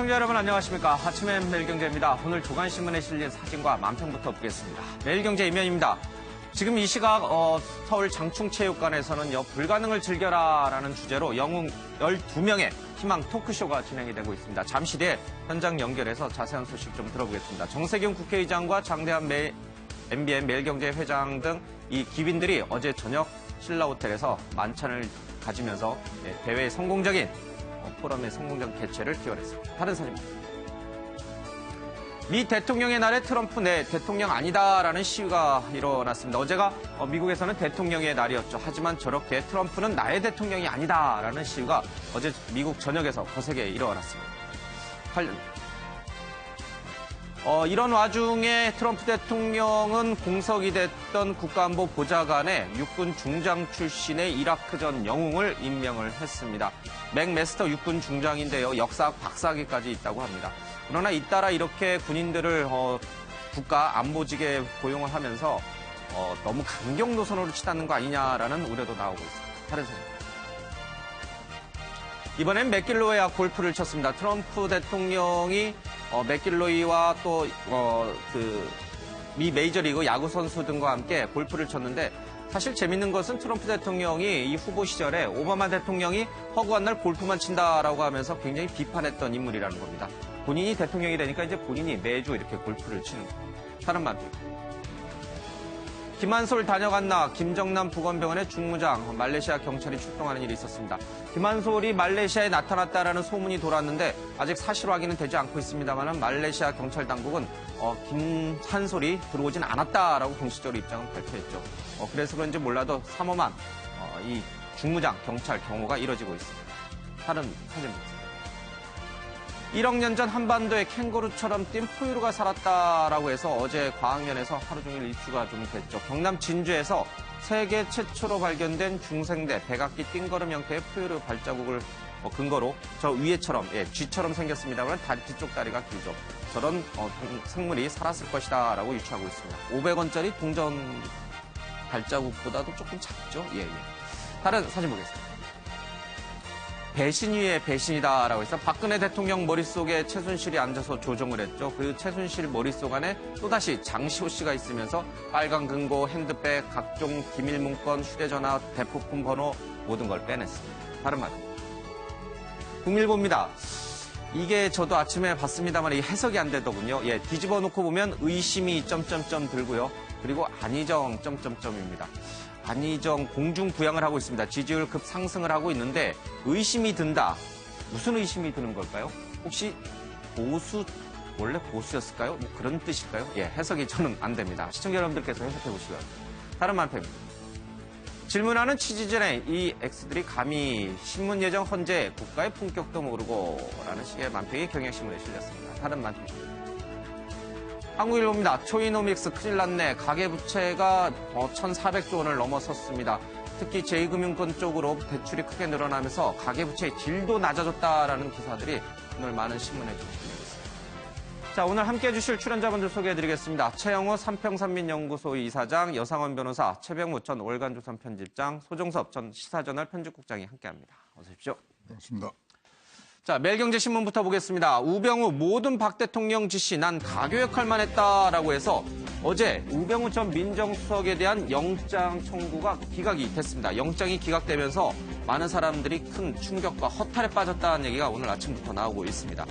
시청자 여러분 안녕하십니까. 아침엔 매일경제입니다. 오늘 조간신문에 실린 사진과 만평부터 보겠습니다. 매일경제 이면입니다. 지금 이 시각 서울 장충체육관에서는 불가능을 즐겨라라는 주제로 영웅 12명의 희망 토크쇼가 진행이 되고 있습니다. 잠시 뒤에 현장 연결해서 자세한 소식 좀 들어보겠습니다. 정세균 국회의장과 장대한 MBN 매일경제 회장 등 이 기빈들이 어제 저녁 신라호텔에서 만찬을 가지면서 대회의 성공적인 포럼의 성공적 개최를 기원했습니다. 다른 사진입니다. 미 대통령의 날에 트럼프 내 대통령 아니다라는 시위가 일어났습니다. 어제가 미국에서는 대통령의 날이었죠. 하지만 저렇게 트럼프는 나의 대통령이 아니다라는 시위가 어제 미국 전역에서 거세게 일어났습니다. 이런 와중에 트럼프 대통령은 공석이 됐던 국가안보 보좌관에 육군 중장 출신의 이라크전 영웅을 임명을 했습니다. 맥메스터 육군 중장인데요. 역사학 박사학위까지 있다고 합니다. 그러나 잇따라 이렇게 군인들을 국가 안보직에 고용을 하면서 너무 강경 노선으로 치닫는 거 아니냐라는 우려도 나오고 있습니다. 다른 사진. 이번엔 맥길로이와 골프를 쳤습니다. 트럼프 대통령이 맥길로이와 또 미 메이저리그 야구 선수 등과 함께 골프를 쳤는데 사실 재밌는 것은 트럼프 대통령이 이 후보 시절에 오바마 대통령이 허구한 날 골프만 친다라고 하면서 굉장히 비판했던 인물이라는 겁니다. 본인이 대통령이 되니까 이제 본인이 매주 이렇게 골프를 치는 겁니다. 다른 말로. 김한솔 다녀갔나 김정남 보건병원의 중무장 말레이시아 경찰이 출동하는 일이 있었습니다. 김한솔이 말레이시아에 나타났다라는 소문이 돌았는데 아직 사실 확인은 되지 않고 있습니다만 말레이시아 경찰 당국은 김한솔이 들어오진 않았다라고 공식적으로 입장을 발표했죠. 그래서 그런지 몰라도 삼엄한 이 중무장 경찰 경호가 이뤄지고 있습니다. 다른 사진입니다. 1억 년 전 한반도에 캥거루처럼 뛴 포유류가 살았다라고 해서 어제 과학면에서 하루 종일 이슈가 좀 됐죠. 경남 진주에서 세계 최초로 발견된 중생대 백악기 띵걸음 형태의 포유류 발자국을 근거로 저 위에처럼 쥐처럼 생겼습니다만 다리 뒤쪽 다리가 길죠. 저런 생물이 살았을 것이다라고 유추하고 있습니다. 500원짜리 동전 발자국보다도 조금 작죠. 다른 사진 보겠습니다. 배신 위에 배신이다라고 해서 박근혜 대통령 머릿속에 최순실이 앉아서 조종을 했죠. 그 최순실 머릿속 안에 또다시 장시호 씨가 있으면서 빨간 금고, 핸드백, 각종 기밀 문건, 휴대전화, 대포폰 번호 모든 걸 빼냈습니다. 다른 말. 국밀보입니다. 이게 저도 아침에 봤습니다만 이 해석이 안 되더군요. 뒤집어 놓고 보면 의심이 점점점 들고요. 그리고 안희정 점점점입니다. 안희정 공중부양을 하고 있습니다. 지지율 급 상승을 하고 있는데 의심이 든다. 무슨 의심이 드는 걸까요? 혹시 보수, 원래 보수였을까요? 뭐 그런 뜻일까요? 해석이 저는 안 됩니다. 시청자 여러분들께서 해석해 보시고요. 다른 만평입니다. 질문하는 취지전에 이 X들이 감히 신문 예정 헌재 국가의 품격도 모르고 라는 식의 만평이 경향신문에 실렸습니다. 다른 만평입니다. 한국일보입니다. 초이노믹스 큰일 났네. 가계부채가 1,400조 원을 넘어섰습니다. 특히 제2금융권 쪽으로 대출이 크게 늘어나면서 가계부채의 질도 낮아졌다라는 기사들이 오늘 많은 신문에 좀 실리고 있습니다. 자, 오늘 함께해 주실 출연자분들 소개해드리겠습니다. 최영호 삼평산민연구소 이사장, 여상원 변호사, 최병무 전 월간조선 편집장, 소종섭 전 시사저널 편집국장이 함께합니다. 어서 오십시오. 반갑습니다. 자, 매일경제신문부터 보겠습니다. 우병우 모든 박 대통령 지시 난 가교 역할만 했다라고 해서 어제 우병우 전 민정수석에 대한 영장 청구가 기각이 됐습니다. 영장이 기각되면서 많은 사람들이 큰 충격과 허탈에 빠졌다는 얘기가 오늘 아침부터 나오고 있습니다.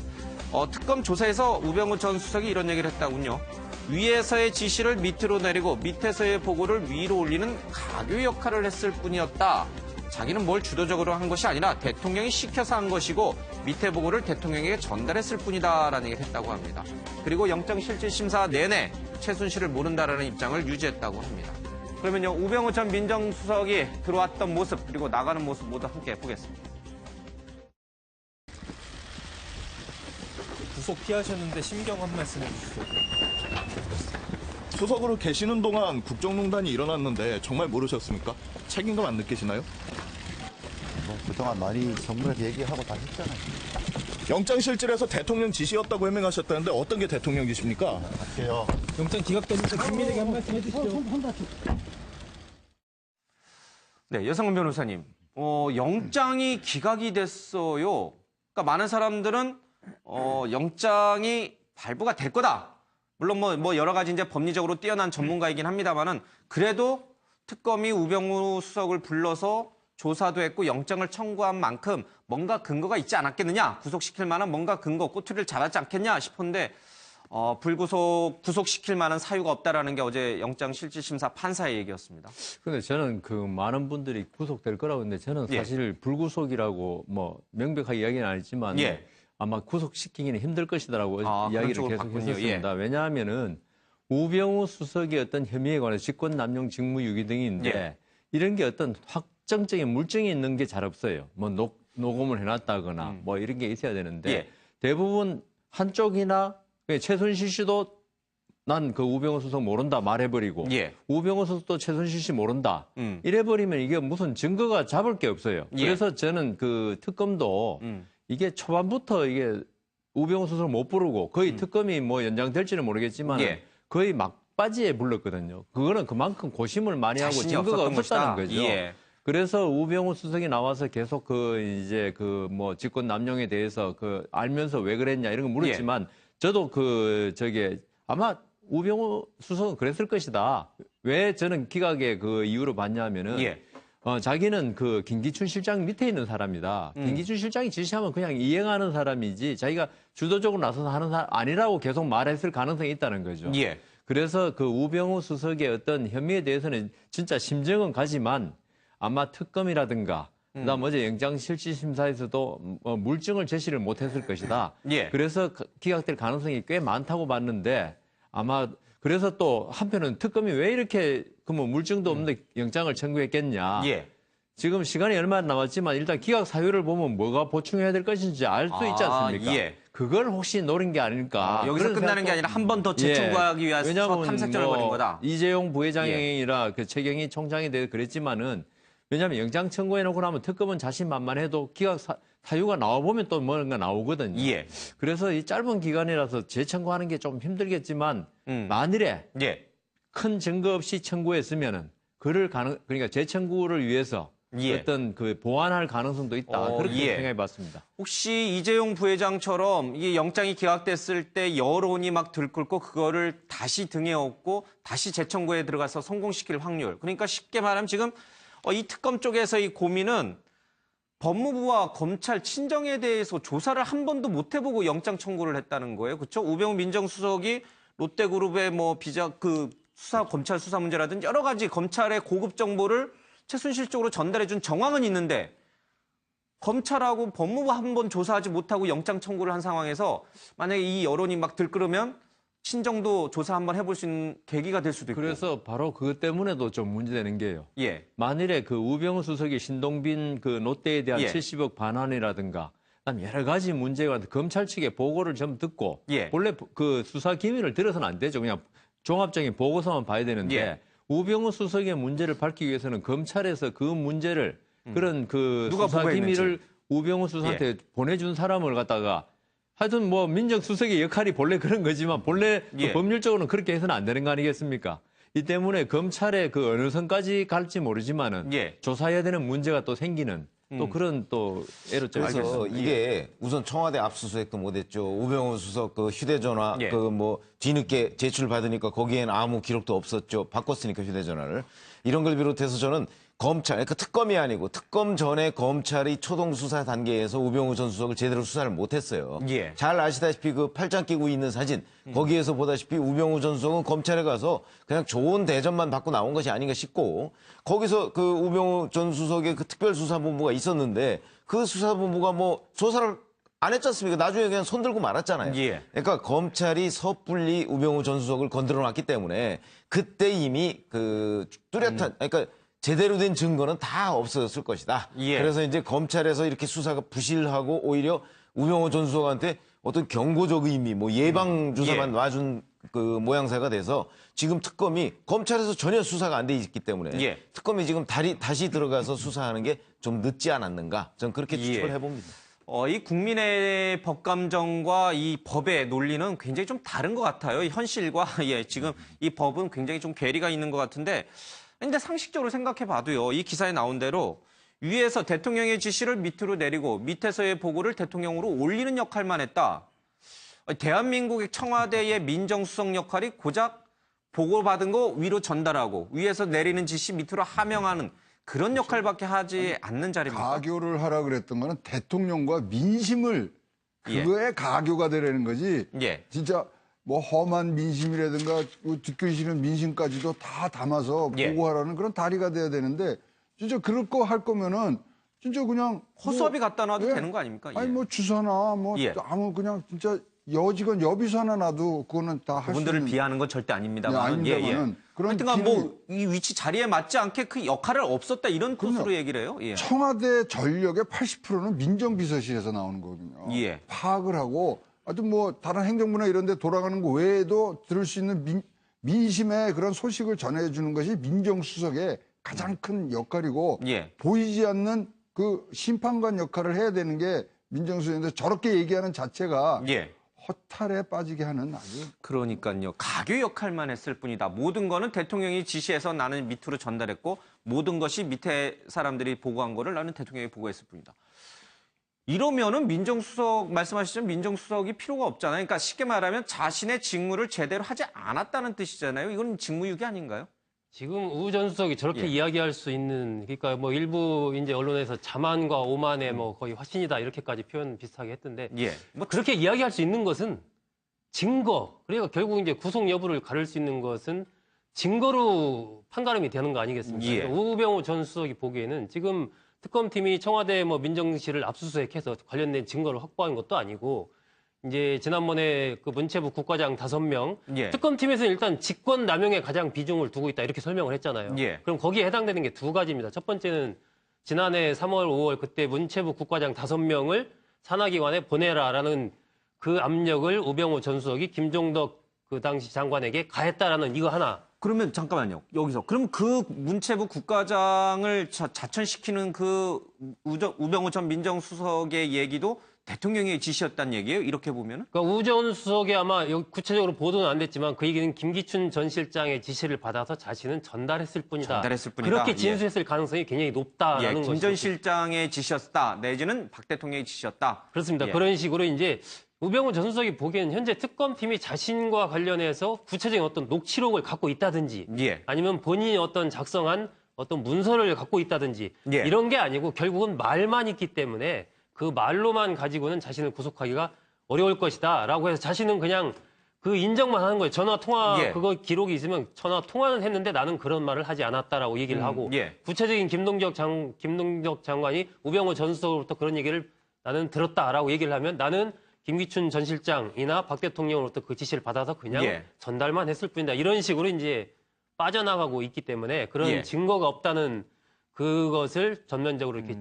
특검 조사에서 우병우 전 수석이 이런 얘기를 했다군요. 위에서의 지시를 밑으로 내리고 밑에서의 보고를 위로 올리는 가교 역할을 했을 뿐이었다. 자기는 뭘 주도적으로 한 것이 아니라 대통령이 시켜서 한 것이고 밑에 보고를 대통령에게 전달했을 뿐이다라는 얘기를 했다고 합니다. 그리고 영장실질심사 내내 최순실을 모른다라는 입장을 유지했다고 합니다. 그러면요, 우병우 전 민정수석이 들어왔던 모습 그리고 나가는 모습 모두 함께 보겠습니다. 구속 피하셨는데 심경 한 말씀 해주시죠. 수석으로 계시는 동안 국정농단이 일어났는데 정말 모르셨습니까? 책임감 안 느끼시나요? 그동안 많이 정부에서 얘기하고 다 했잖아요. 영장실질에서 대통령 지시였다고 해명하셨다는데 어떤 게 대통령 지시입니까? 할게요. 영장 기각됐는데 김민에게 한 말씀 해주시죠. 네, 여상원 변호사님. 영장이 기각이 됐어요. 그러니까 많은 사람들은 영장이 발부가 될 거다. 물론 뭐 여러 가지 이제 법리적으로 뛰어난 전문가이긴 합니다만은 그래도 특검이 우병우 수석을 불러서 조사도 했고 영장을 청구한 만큼 뭔가 근거가 있지 않았겠느냐, 구속시킬 만한 뭔가 근거, 꼬투리를 잡았지 않겠냐 싶은데 구속시킬 만한 사유가 없다라는 게 어제 영장실질심사 판사의 얘기였습니다. 근데 저는 그 많은 분들이 구속될 거라고 했는데 저는 사실 불구속이라고 뭐 명백하게 이야기는 안 했지만 아마 구속시키기는 힘들 것이다라고 이야기를 계속 했었습니다. 왜냐하면은 우병우 수석의 어떤 혐의에 관해서 직권남용 직무유기 등인데 이런 게 어떤 확정적인 물증이 있는 게 잘 없어요. 뭐 녹음을 해놨다거나 뭐 이런 게 있어야 되는데 대부분 한쪽이나 최순실 씨도 난 그 우병우 수석 모른다 말해버리고 우병우 수석도 최순실 씨 모른다 이래버리면 이게 무슨 증거가 잡을 게 없어요. 그래서 저는 그 특검도 이게 초반부터 이게 우병우 수석을 못 부르고 거의 특검이 뭐 연장될지는 모르겠지만 거의 막바지에 불렀거든요. 그거는 그만큼 고심을 많이 하고 증거가 없었다는 거죠. 그래서 우병우 수석이 나와서 계속 이제 뭐 직권 남용에 대해서 알면서 왜 그랬냐 이런 거 물었지만 저도 아마 우병우 수석은 그랬을 것이다. 왜 저는 기각의 그 이유로 봤냐면은 자기는 그 김기춘 실장 밑에 있는 사람이다. 김기춘 실장이 지시하면 그냥 이행하는 사람이지 자기가 주도적으로 나서서 하는 사람 아니라고 계속 말했을 가능성이 있다는 거죠. 그래서 그 우병우 수석의 어떤 혐의에 대해서는 진짜 심정은 가지만 아마 특검이라든가 그다음 어제 영장실질심사에서도 물증을 제시를 못했을 것이다. 그래서 기각될 가능성이 꽤 많다고 봤는데 아마 그래서 또 한편은 특검이 왜 이렇게 뭐 물증도 없는데 영장을 청구했겠냐. 지금 시간이 얼마 안 남았지만 일단 기각 사유를 보면 뭐가 보충해야 될 것인지 알 수 있지 않습니까? 그걸 혹시 노린 게 아닐까. 여기서 끝나는 게 아니라 한 번 더 재청구하기 위해서 탐색전을 벌인 거다. 이재용 부회장이라 그 최경희 총장에 대해 그랬지만은 왜냐하면 영장 청구해놓고 나면 특검은 자신만만해도 기각 사유가 나와보면 또 뭔가 나오거든요. 그래서 이 짧은 기간이라서 재청구하는 게 좀 힘들겠지만 만일에 큰 증거 없이 청구했으면은 그러니까 재청구를 위해서 어떤 보완할 가능성도 있다. 그렇게 생각해봤습니다. 혹시 이재용 부회장처럼 이 영장이 기각됐을 때 여론이 막 들끓고 그거를 다시 등에 업고 다시 재청구에 들어가서 성공시킬 확률. 그러니까 쉽게 말하면 지금 이 특검 쪽에서 이 고민은 법무부와 검찰 친정에 대해서 조사를 한 번도 못 해보고 영장 청구를 했다는 거예요. 그렇죠? 우병우 민정수석이 롯데그룹의 검찰 수사 문제라든지 여러 가지 검찰의 고급 정보를 최순실 쪽으로 전달해준 정황은 있는데 검찰하고 법무부 한 번 조사하지 못하고 영장 청구를 한 상황에서 만약에 이 여론이 막 들끓으면 친정도 조사 한번 해볼 수 있는 계기가 될 수도 있고. 그래서 바로 그것 때문에도 좀 문제되는 게요. 만일에 그 우병우 수석이 신동빈 그 롯데에 대한 70억 반환이라든가 여러 가지 문제가 검찰 측의 보고를 좀 듣고 원래 그 수사 기밀을 들어서는 안 되죠. 그냥 종합적인 보고서만 봐야 되는데 우병우 수석의 문제를 밝히기 위해서는 검찰에서 그 문제를 그런 누가 수사 기밀을 우병우 수석한테 보내준 사람을 갖다가 하여튼 뭐 민정수석의 역할이 본래 그런 거지만 본래 법률적으로는 그렇게 해서는 안 되는 거 아니겠습니까? 이 때문에 검찰의 어느 선까지 갈지 모르지만은 조사해야 되는 문제가 또 생기는 또 그런 또 애로점이 그래서 있습니다. 이게 우선 청와대 압수수색도 못했죠. 우병우 수석 휴대전화 뒤늦게 제출받으니까 거기엔 아무 기록도 없었죠. 바꿨으니까 휴대전화를. 이런 걸 비롯해서 저는 그러니까 특검이 아니고 특검 전에 검찰이 초동 수사 단계에서 우병우 전 수석을 제대로 수사를 못했어요. 잘 아시다시피 팔짱 끼고 있는 사진 거기에서 보다시피 우병우 전 수석은 검찰에 가서 그냥 좋은 대접만 받고 나온 것이 아닌가 싶고 거기서 우병우 전 수석의 특별수사본부가 있었는데 그 수사본부가 조사를 안 했지 않습니까? 나중에 그냥 손들고 말았잖아요. 그러니까 검찰이 섣불리 우병우 전 수석을 건드려 놨기 때문에 그때 이미 뚜렷한 그러니까 제대로 된 증거는 다 없어졌을 것이다. 그래서 이제 검찰에서 이렇게 수사가 부실하고 오히려 우병우 전 수석한테 어떤 경고적 의미, 예방 주사만 놔준 모양새가 돼서 지금 특검이 검찰에서 전혀 수사가 안 돼 있기 때문에 특검이 지금 다시 들어가서 수사하는 게 좀 늦지 않았는가? 저는 그렇게 추측을 해봅니다. 이 국민의 법감정과 이 법의 논리는 굉장히 좀 다른 것 같아요. 현실과 지금 이 법은 굉장히 좀 괴리가 있는 것 같은데 근데 상식적으로 생각해 봐도요. 이 기사에 나온 대로 위에서 대통령의 지시를 밑으로 내리고 밑에서의 보고를 대통령으로 올리는 역할만 했다. 대한민국의 청와대의 민정수석 역할이 고작 보고받은 거 위로 전달하고 위에서 내리는 지시 밑으로 하명하는 그런 역할밖에 하지 않는 자리입니다. 가교를 하라 그랬던 거는 대통령과 민심을 그거에 가교가 되라는 거지. 예. 진짜 뭐 험한 민심이라든가 듣기 싫은 민심까지도 다 담아서 예. 보고하라는 그런 다리가 돼야 되는데 진짜 그럴 거 할 거면은 진짜 그냥 허수아비 갖다 놔도 예. 되는 거 아닙니까? 아니 예. 뭐 주사나 뭐 예. 아무 그냥 진짜 여직원 여비서 하나 놔도 그거는 다 할 수 그분들을 있는 비하는 건 절대 아닙니다만. 아닙니다만은 그런 하여튼간 기능이- 뭐이 위치 자리에 맞지 않게 그 역할을 없었다 이런 뜻으로 그럼요. 얘기를 해요. 예. 청와대 전력의 80%는 민정비서실에서 나오는 거거든요. 예. 파악을 하고 하여튼 뭐 다른 행정부나 이런 데 돌아가는 거 외에도 들을 수 있는 민심의 그런 소식을 전해주는 것이 민정수석의 가장 큰 역할이고 예. 보이지 않는 그 심판관 역할을 해야 되는 게 민정수석인데 저렇게 얘기하는 자체가 예. 허탈에 빠지게 하는 아주 그러니까요. 가교 역할만 했을 뿐이다. 모든 거는 대통령이 지시해서 나는 밑으로 전달했고 모든 것이 밑에 사람들이 보고한 거를 나는 대통령이 보고했을 뿐이다. 이러면은 민정수석 말씀하시죠. 민정수석이 필요가 없잖아요. 그러니까 쉽게 말하면 자신의 직무를 제대로 하지 않았다는 뜻이잖아요. 이건 직무유기 아닌가요? 지금 우 전 수석이 저렇게 예. 이야기할 수 있는, 그러니까 뭐 일부 이제 언론에서 자만과 오만의 뭐 거의 화신이다 이렇게까지 표현 비슷하게 했던데, 예. 뭐 그렇게 이야기할 수 있는 것은 증거, 그러니까 결국 이제 구속 여부를 가를 수 있는 것은 증거로 판가름이 되는 거 아니겠습니까? 예. 그러니까 우병우 전 수석이 보기에는 지금 특검팀이 청와대 뭐 민정실을 압수수색해서 관련된 증거를 확보한 것도 아니고, 이제 지난번에 그 문체부 국과장 5명, 예. 특검팀에서는 일단 직권 남용에 가장 비중을 두고 있다 이렇게 설명을 했잖아요. 예. 그럼 거기에 해당되는 게 두 가지입니다. 첫 번째는 지난해 3월, 5월 그때 문체부 국과장 5명을 산하기관에 보내라라는 그 압력을 우병우 전 수석이 김종덕 그 당시 장관에게 가했다라는 이거 하나. 그러면 잠깐만요. 여기서 그럼 그 문체부 국과장을 자천시키는 그 우병우 전 민정수석의 얘기도 대통령의 지시였다는 얘기예요? 이렇게 보면은? 그러니까 우 전 수석이 아마 여기 구체적으로 보도는 안 됐지만 그 얘기는 김기춘 전 실장의 지시를 받아서 자신은 전달했을 뿐이다. 전달했을 뿐이다. 그렇게 예. 진술했을 가능성이 굉장히 높다라는 예, 것이죠. 김 전 실장의 지시였다. 내지는 박 대통령의 지시였다. 그렇습니다. 예. 그런 식으로 이제 우병우 전 수석이 보기에는 현재 특검팀이 자신과 관련해서 구체적인 어떤 녹취록을 갖고 있다든지 예. 아니면 본인이 어떤 작성한 어떤 문서를 갖고 있다든지 예. 이런 게 아니고 결국은 말만 있기 때문에 그 말로만 가지고는 자신을 구속하기가 어려울 것이다라고 해서 자신은 그냥 그 인정만 하는 거예요. 전화 통화 예. 그거 기록이 있으면 전화 통화는 했는데 나는 그런 말을 하지 않았다라고 얘기를 하고 예. 구체적인 김동적 장관이 우병우 전 수석으로부터 그런 얘기를 나는 들었다라고 얘기를 하면 나는 김기춘 전 실장이나 박 대통령으로부터 그 지시를 받아서 그냥 예. 전달만 했을 뿐이다. 이런 식으로 이제 빠져나가고 있기 때문에 그런 예. 증거가 없다는 그것을 전면적으로 이렇게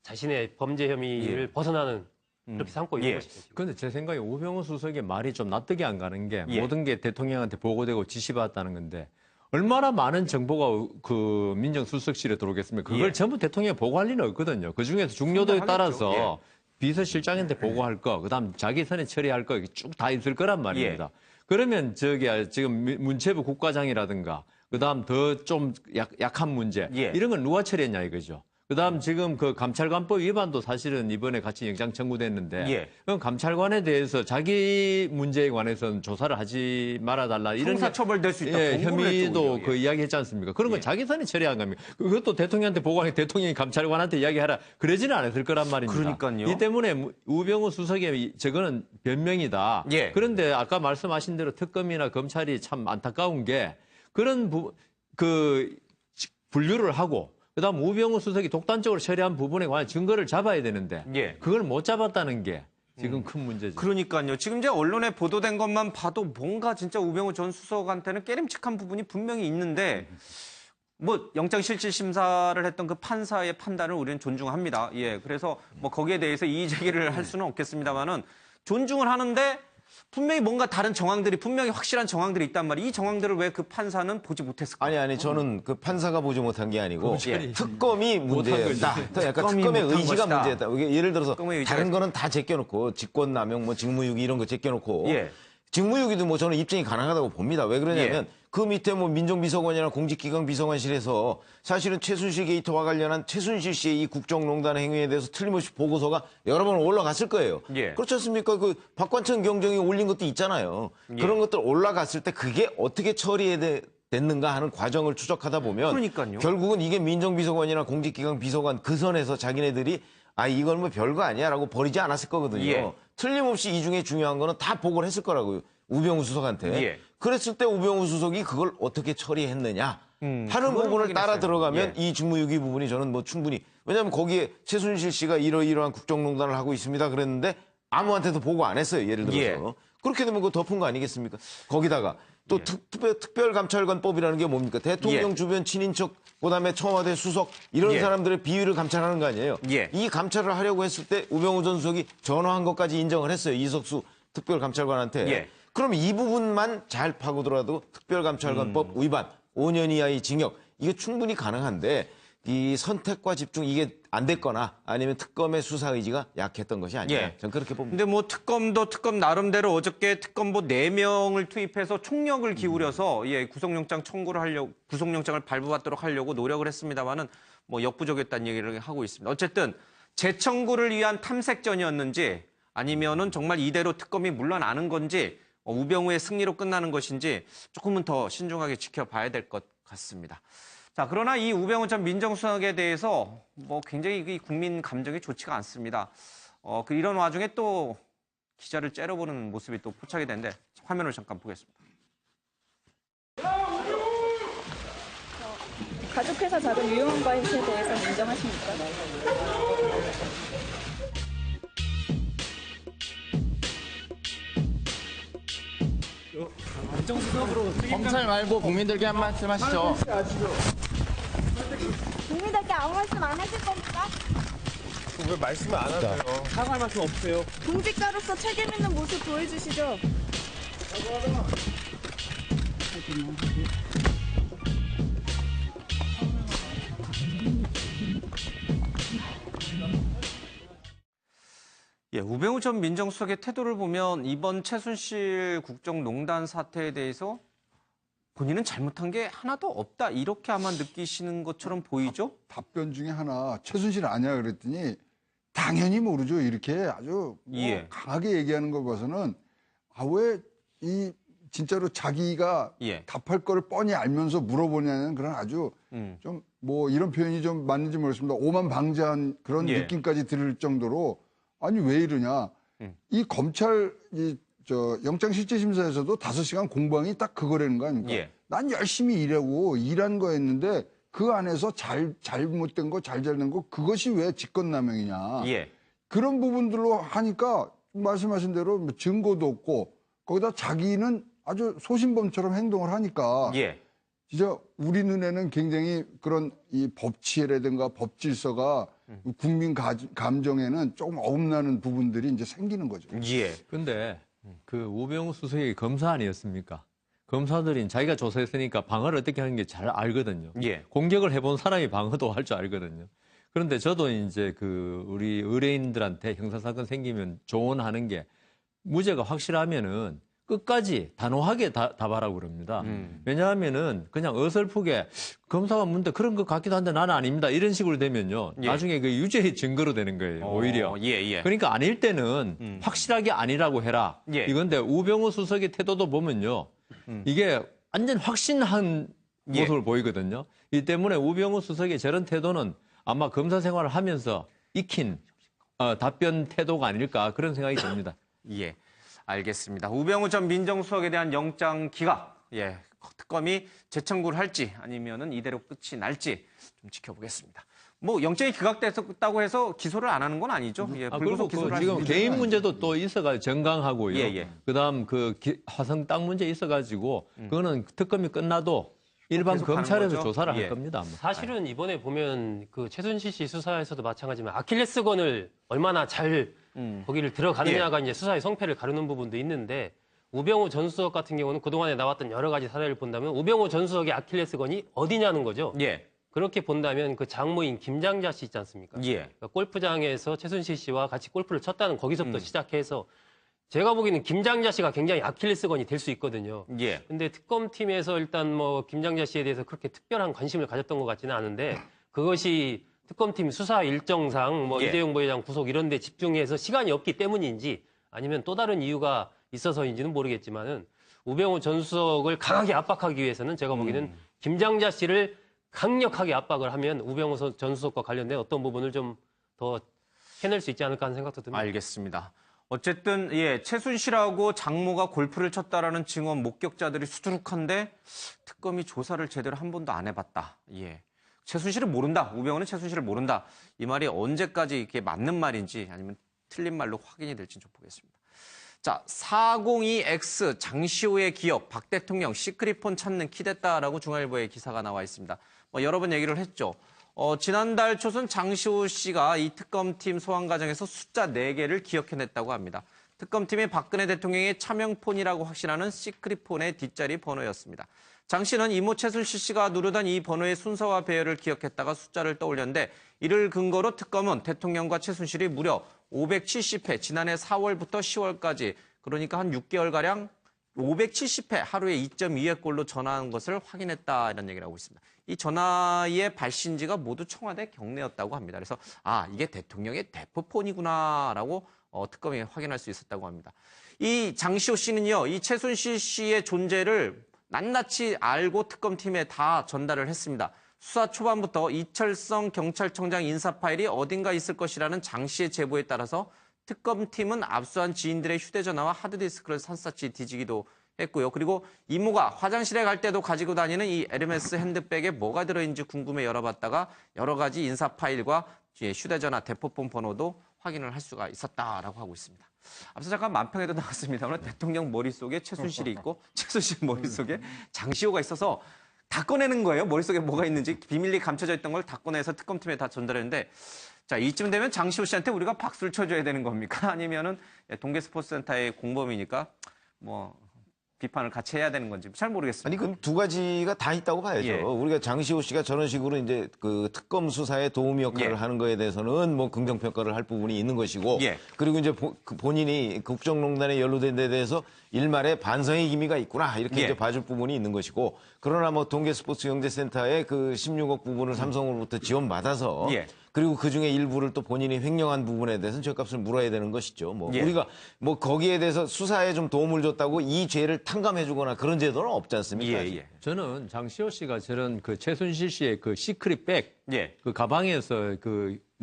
자신의 범죄 혐의를 벗어나는 그렇게 삼고 있는 예. 것이죠. 지금. 근데 제 생각에 우병우 수석의 말이 좀 납득이 안 가는 게 예. 모든 게 대통령한테 보고되고 지시받았다는 건데 얼마나 많은 정보가 그 민정수석실에 들어오겠습니까? 그걸 예. 전부 대통령에 보고할 리는 없거든요. 그중에서 중요도에 상당하겠죠. 따라서 비서실장한테 보고할 거, 그다음 자기 선에 처리할 거 쭉 다 있을 거란 말입니다. 예. 그러면 저기 지금 문체부 국과장이라든가 그다음 더 좀 약한 문제 예. 이런 건 누가 처리했냐 이거죠. 그다음 지금 그 감찰관법 위반도 사실은 이번에 같이 영장 청구됐는데 예. 그럼 감찰관에 대해서 자기 문제에 관해서는 조사를 하지 말아달라 이런 형사처벌될 수 있다. 예, 공고를 했죠, 혐의도 오히려. 그 이야기했지 않습니까? 그런 건 예. 자기 선에 처리한 겁니다. 그것도 대통령한테 보고하니 대통령이 감찰관한테 이야기하라 그러지는 않았을 거란 말입니다. 그러니까요. 이 때문에 우병우 수석의 저거는 변명이다. 예. 그런데 아까 말씀하신 대로 특검이나 검찰이 참 안타까운 게 그런 그 분류를 하고 그다음 우병우 수석이 독단적으로 처리한 부분에 관한 증거를 잡아야 되는데 예. 그걸 못 잡았다는 게 지금 큰 문제죠. 그러니까요. 지금 이제 언론에 보도된 것만 봐도 뭔가 진짜 우병우 전 수석한테는 깨름칙한 부분이 분명히 있는데 뭐 영장실질 심사를 했던 그 판사의 판단을 우리는 존중합니다. 예. 그래서 뭐 거기에 대해서 이의 제기를 할 수는 없겠습니다만은 존중을 하는데 분명히 뭔가 다른 정황들이 분명히 확실한 정황들이 있단 말이에요. 이 정황들을 왜 그 판사는 보지 못했을까? 아니 저는 그 판사가 보지 못한 게 아니고 검찰이 특검이 문제였다. 약간 특검이 특검의 못한 의지가 것이다. 문제였다. 이게 예를 들어서 특검의 의지가 다른 거는 다 제껴놓고 직권남용, 뭐 직무유기 이런 거 제껴놓고 예. 직무유기도 뭐 저는 입증이 가능하다고 봅니다. 왜 그러냐면 예. 그 밑에 뭐 민정비서관이나 공직기강 비서관실에서 사실은 최순실 게이트와 관련한 최순실 씨의 이 국정농단 행위에 대해서 틀림없이 보고서가 여러 번 올라갔을 거예요. 예. 그렇지 않습니까? 그 박관천 경정이 올린 것도 있잖아요. 예. 그런 것들 올라갔을 때 그게 어떻게 됐는가 하는 과정을 추적하다 보면 그러니까요. 결국은 이게 민정비서관이나 공직기강 비서관 그 선에서 자기네들이 이건 뭐 별거 아니야라고 버리지 않았을 거거든요. 예. 틀림없이 이 중에 중요한 거는 다 보고를 했을 거라고요. 우병우 수석한테. 예. 그랬을 때 우병우 수석이 그걸 어떻게 처리했느냐 하는 부분을 따라 확인했어요. 들어가면 예. 이 직무유기 부분이 저는 뭐 충분히 왜냐하면 거기에 최순실 씨가 이러이러한 국정농단을 하고 있습니다 그랬는데 아무한테도 보고 안 했어요. 예를 들어서. 예. 그렇게 되면 그거 덮은 거 아니겠습니까? 거기다가 또 특별감찰관법이라는 게 뭡니까? 대통령 예. 주변 친인척 그다음에 청와대 수석 이런 예. 사람들의 비위를 감찰하는 거 아니에요? 예. 이 감찰을 하려고 했을 때 우병우 전 수석이 전화한 것까지 인정을 했어요. 이석수 특별감찰관한테. 예. 그럼 이 부분만 잘 파고들어도 특별감찰관법 위반 5년 이하의 징역 이게 충분히 가능한데 이 선택과 집중 이게 안 됐거나 아니면 특검의 수사 의지가 약했던 것이 아니냐. 예. 저는 그렇게 봅니다. 근데 뭐 특검도 특검 나름대로 어저께 특검보 4명을 투입해서 총력을 기울여서 구속영장 청구를 하려고 구속영장을 발부받도록 하려고 노력을 했습니다만은 뭐 역부족이었다는 얘기를 하고 있습니다. 어쨌든 재청구를 위한 탐색전이었는지 아니면은 정말 이대로 특검이 물러나는 건지 우병우의 승리로 끝나는 것인지 조금은 더 신중하게 지켜봐야 될 것 같습니다. 자, 그러나 이 우병우 전 민정수석에 대해서 뭐 굉장히 이 국민 감정이 좋지가 않습니다. 이런 와중에 또 기자를 째려보는 모습이 또 포착이 되는데 화면을 잠깐 보겠습니다. 가족회사 작은 유용한 것에 대해서 인정하십니까? 검찰 말고 국민들께 한 말씀 하시죠. 국민들께 아무 말씀 안 하실 겁니까? 왜 말씀을 안 하세요? 사과할 말씀 없으세요? 공직자로서 책임 있는 모습 보여주시죠. 예, 우병우 전 민정수석의 태도를 보면 이번 최순실 국정농단 사태에 대해서 본인은 잘못한 게 하나도 없다 이렇게 아마 느끼시는 것처럼 보이죠? 답변 중에 하나 최순실 아니야 그랬더니 당연히 모르죠. 이렇게 아주 뭐 예. 강하게 얘기하는 거 봐서는 왜 이 진짜로 자기가 예. 답할 거를 뻔히 알면서 물어보냐는 그런 아주 좀 뭐 이런 표현이 좀 맞는지 모르겠습니다. 오만방자한 그런 예. 느낌까지 들을 정도로 아니 왜 이러냐. 이 검찰 영장실질심사에서도 5시간 공방이 딱 그거라는 거 아닙니까? 예. 난 열심히 일하고 일한 거였는데 그 안에서 잘못된 거, 잘된 거 그것이 왜 직권남용이냐. 예. 그런 부분들로 하니까 말씀하신 대로 뭐 증거도 없고 거기다 자기는 아주 소신범처럼 행동을 하니까 예. 진짜 우리 눈에는 굉장히 그런 이 법치라든가 법질서가 국민 감정에는 조금 어긋나는 부분들이 이제 생기는 거죠. 예. 근데 그 우병우 수석이 검사 아니었습니까? 검사들인 자기가 조사했으니까 방어를 어떻게 하는 게 잘 알거든요. 예. 공격을 해본 사람이 방어도 할 줄 알거든요. 그런데 저도 이제 그 우리 의뢰인들한테 형사사건 생기면 조언하는 게 무죄가 확실하면은 끝까지 단호하게 답하라고 그럽니다. 왜냐하면은 그냥 어설프게 검사가 묻는데 그런 것 같기도 한데 나는 아닙니다. 이런 식으로 되면요. 예. 나중에 그 유죄의 증거로 되는 거예요. 오히려. 예, 예. 그러니까 아닐 때는 확실하게 아니라고 해라. 예. 이건데 우병우 수석의 태도도 보면요. 이게 완전 확신한 예. 모습을 보이거든요. 이 때문에 우병우 수석의 저런 태도는 아마 검사 생활을 하면서 익힌 답변 태도가 아닐까 그런 생각이 듭니다. 예. 알겠습니다. 우병우 전 민정수석에 대한 영장 기각. 예. 특검이 재청구를 할지 아니면은 이대로 끝이 날지 좀 지켜보겠습니다. 뭐 영장이 기각됐다고 해서 기소를 안 하는 건 아니죠. 예. 그리고 불구속 기소를 할 지금 수 개인 있는 문제도 또 있어가지고 정강하고요. 예, 예. 그다음 화성 땅 문제 있어가지고 그거는 특검이 끝나도 일반 계속 가는 검찰에서 거죠? 조사를 예. 할 겁니다. 아마. 사실은 이번에 보면 그 최순실 씨 수사에서도 마찬가지지만 아킬레스건을 얼마나 잘 거기를 들어가느냐가 이제 수사의 성패를 가르는 부분도 있는데 우병우 전 수석 같은 경우는 그동안에 나왔던 여러 가지 사례를 본다면 우병우 전 수석의 아킬레스건이 어디냐는 거죠. 예. 그렇게 본다면 그 장모인 김장자 씨 있지 않습니까? 예. 그러니까 골프장에서 최순실 씨와 같이 골프를 쳤다는 거기서부터 시작해서 제가 보기에는 김장자 씨가 굉장히 아킬레스건이 될 수 있거든요. 예. 근데 특검팀에서 일단 뭐 김장자 씨에 대해서 그렇게 특별한 관심을 가졌던 것 같지는 않은데 그것이 특검팀 수사 일정상 뭐 예. 이재용 부회장 구속 이런 데 집중해서 시간이 없기 때문인지 아니면 또 다른 이유가 있어서인지는 모르겠지만은 우병우 전 수석을 강하게 압박하기 위해서는 제가 보기에는 김장자 씨를 강력하게 압박을 하면 우병우 전 수석과 관련된 어떤 부분을 좀 더 해낼 수 있지 않을까 하는 생각도 듭니다. 알겠습니다. 어쨌든 예, 최순실하고 장모가 골프를 쳤다라는 증언 목격자들이 수두룩한데 특검이 조사를 제대로 한 번도 안 해봤다. 예. 최순실을 모른다. 우병우는 최순실을 모른다. 이 말이 언제까지 이렇게 맞는 말인지 아니면 틀린 말로 확인이 될지 좀 보겠습니다. 자, 402X 장시호의 기억, 박 대통령 시크릿폰 찾는 키됐다라고 중앙일보에 기사가 나와 있습니다. 여러 번 얘기를 했죠. 지난달 초순 장시호 씨가 이 특검팀 소환 과정에서 숫자 4개를 기억해냈다고 합니다. 특검팀이 박근혜 대통령의 차명폰이라고 확신하는 시크릿폰의 뒷자리 번호였습니다. 장 씨는 이모 최순실 씨가 누르던 이 번호의 순서와 배열을 기억했다가 숫자를 떠올렸는데 이를 근거로 특검은 대통령과 최순실이 무려 570회 지난해 4월부터 10월까지 그러니까 한 6개월가량 570회 하루에 2.2회 꼴로 전화한 것을 확인했다 이런 얘기를 하고 있습니다. 이 전화의 발신지가 모두 청와대 경내였다고 합니다. 그래서 이게 대통령의 대포폰이구나라고 특검이 확인할 수 있었다고 합니다. 이 장시호 씨는요. 이 최순실 씨의 존재를 낱낱이 알고 특검팀에 다 전달을 했습니다. 수사 초반부터 이철성 경찰청장 인사 파일이 어딘가 있을 것이라는 장 씨의 제보에 따라서 특검팀은 압수한 지인들의 휴대전화와 하드디스크를 샅샅이 뒤지기도 했고요. 그리고 이모가 화장실에 갈 때도 가지고 다니는 이 에르메스 핸드백에 뭐가 들어있는지 궁금해 열어봤다가 여러 가지 인사 파일과 휴대전화, 대포폰 번호도 확인을 할 수가 있었다라고 하고 있습니다. 앞서 잠깐 만평에도 나왔습니다만 대통령 머릿속에 최순실이 있고 최순실 머릿속에 장시호가 있어서 다 꺼내는 거예요. 머릿속에 뭐가 있는지 비밀리 감춰져 있던 걸 다 꺼내서 특검팀에 다 전달했는데 자, 이쯤 되면 장시호 씨한테 우리가 박수를 쳐줘야 되는 겁니까? 아니면은 동계스포츠센터의 공범이니까 비판을 같이 해야 되는 건지 잘 모르겠습니다. 아니, 그 두 가지가 다 있다고 봐야죠. 예. 우리가 장시호 씨가 저런 식으로 이제 그 특검 수사에 도우미 역할을 예. 하는 거에 대해서는 긍정평가를 할 부분이 있는 것이고. 예. 그리고 이제 본인이 국정농단에 연루된 데 대해서 일말의 반성의 기미가 있구나. 이렇게 예. 이제 봐줄 부분이 있는 것이고. 그러나 동계스포츠경제센터의 그 16억 부분을 삼성으로부터 지원받아서. 예. 그리고 그 중에 일부를 또 본인이 횡령한 부분에 대해서는 죄값을 물어야 되는 것이죠. 예. 우리가 거기에 대해서 수사에 좀 도움을 줬다고 이 죄를 탕감해주거나 그런 제도는 없지 않습니까? 예. 저는 장시호 씨가 저런 그 최순실 씨의 그 시크릿백, 예. 그 가방에서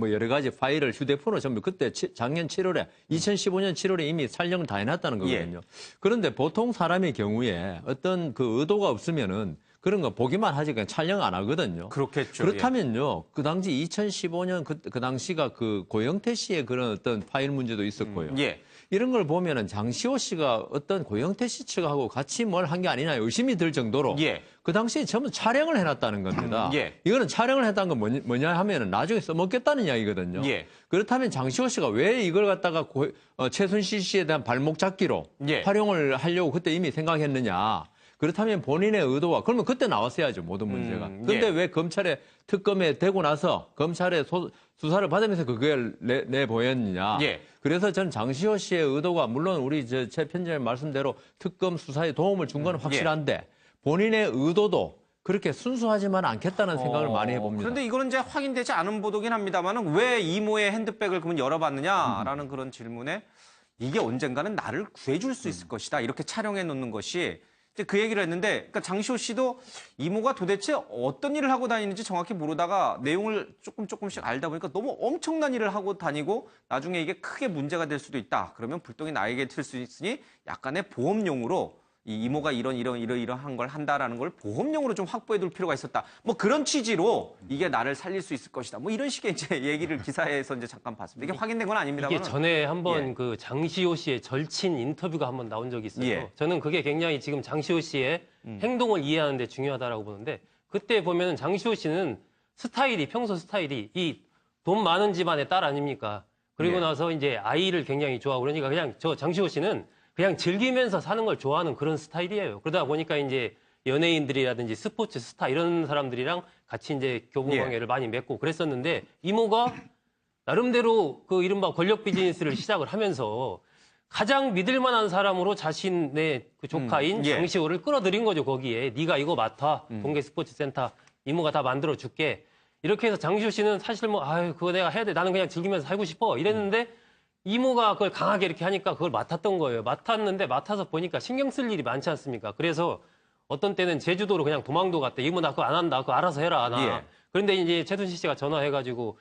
여러 가지 파일을 휴대폰으로 전부 그때 작년 7월에 2015년 7월에 이미 촬영을 다 해놨다는 거거든요. 그런데 보통 사람의 경우에 어떤 그 의도가 없으면은 그런 거 보기만 하지 그냥 촬영 안 하거든요. 그렇겠죠. 그렇다면요. 그 당시 2015년 그 당시가 그 고영태 씨의 그런 어떤 파일 문제도 있었고요. 예. 이런 걸 보면은 장시호 씨가 어떤 고영태 씨 측하고 같이 뭘 한 게 아니냐 의심이 들 정도로 예. 그 당시에 전부 촬영을 해놨다는 겁니다. 예. 이거는 촬영을 했다는 건 뭐냐 하면은 나중에 써먹겠다는 이야기거든요. 예. 그렇다면 장시호 씨가 왜 이걸 갖다가 최순실 씨에 대한 발목 잡기로 예. 활용을 하려고 그때 이미 생각했느냐. 그렇다면 본인의 의도와 그러면 그때 나왔어야죠 모든 문제가. 근데 예. 왜 검찰에 특검에 대고 나서 검찰에 수사를 받으면서 그걸 내보였느냐. 예. 그래서 전 장시호 씨의 의도가 물론 우리 최 편집장님 말씀대로 특검 수사에 도움을 준 건 확실한데 본인의 의도도 그렇게 순수하지만 않겠다는 생각을 많이 해봅니다. 그런데 이거는 이제 확인되지 않은 보도긴 합니다만은 왜 이모의 핸드백을 그러면 열어봤느냐라는 그런 질문에 이게 언젠가는 나를 구해줄 수 있을 것이다. 이렇게 촬영해 놓는 것이 이제 그 얘기를 했는데, 그러니까 장시호 씨도 이모가 도대체 어떤 일을 하고 다니는지 정확히 모르다가 내용을 조금씩 알다 보니까 너무 엄청난 일을 하고 다니고 나중에 이게 크게 문제가 될 수도 있다. 그러면 불똥이 나에게 튈 수 있으니 약간의 보험용으로 이 이모가 이러한 걸 한다라는 걸 보험용으로 좀 확보해 둘 필요가 있었다. 그런 취지로 이게 나를 살릴 수 있을 것이다. 이런 식의 이제 얘기를 기사에서 이제 잠깐 봤습니다. 이게 확인된 건 아닙니다만. 이게 전에 한번 예. 그 장시호 씨의 절친 인터뷰가 한번 나온 적이 있어요. 예. 저는 그게 굉장히 지금 장시호 씨의 행동을 이해하는 데 중요하다라고 보는데 그때 보면은 장시호 씨는 평소 스타일이 이 돈 많은 집안의 딸 아닙니까? 그리고 예. 나서 이제 아이를 굉장히 좋아하고 그러니까 그냥 장시호 씨는 그냥 즐기면서 사는 걸 좋아하는 그런 스타일이에요. 그러다 보니까 이제 연예인들이라든지 스포츠 스타 이런 사람들이랑 같이 이제 교부 관계를 많이 맺고 그랬었는데 이모가 나름대로 그 이른바 권력 비즈니스를 시작을 하면서 가장 믿을 만한 사람으로 자신의 그 조카인 장시호를 끌어들인 거죠, 거기에. 네가 이거 맡아. 동계 스포츠센터 이모가 다 만들어 줄게. 이렇게 해서 장시호 씨는 사실 뭐 아유, 그거 내가 해야 돼. 나는 그냥 즐기면서 살고 싶어. 이랬는데 이모가 그걸 강하게 이렇게 하니까 그걸 맡았던 거예요. 맡았는데 맡아서 보니까 신경 쓸 일이 많지 않습니까? 그래서 어떤 때는 제주도로 그냥 도망도 갔대. 이모 나 그거 안 한다. 그거 알아서 해라. 나. 그런데 이제 최순실 씨가 전화해가지고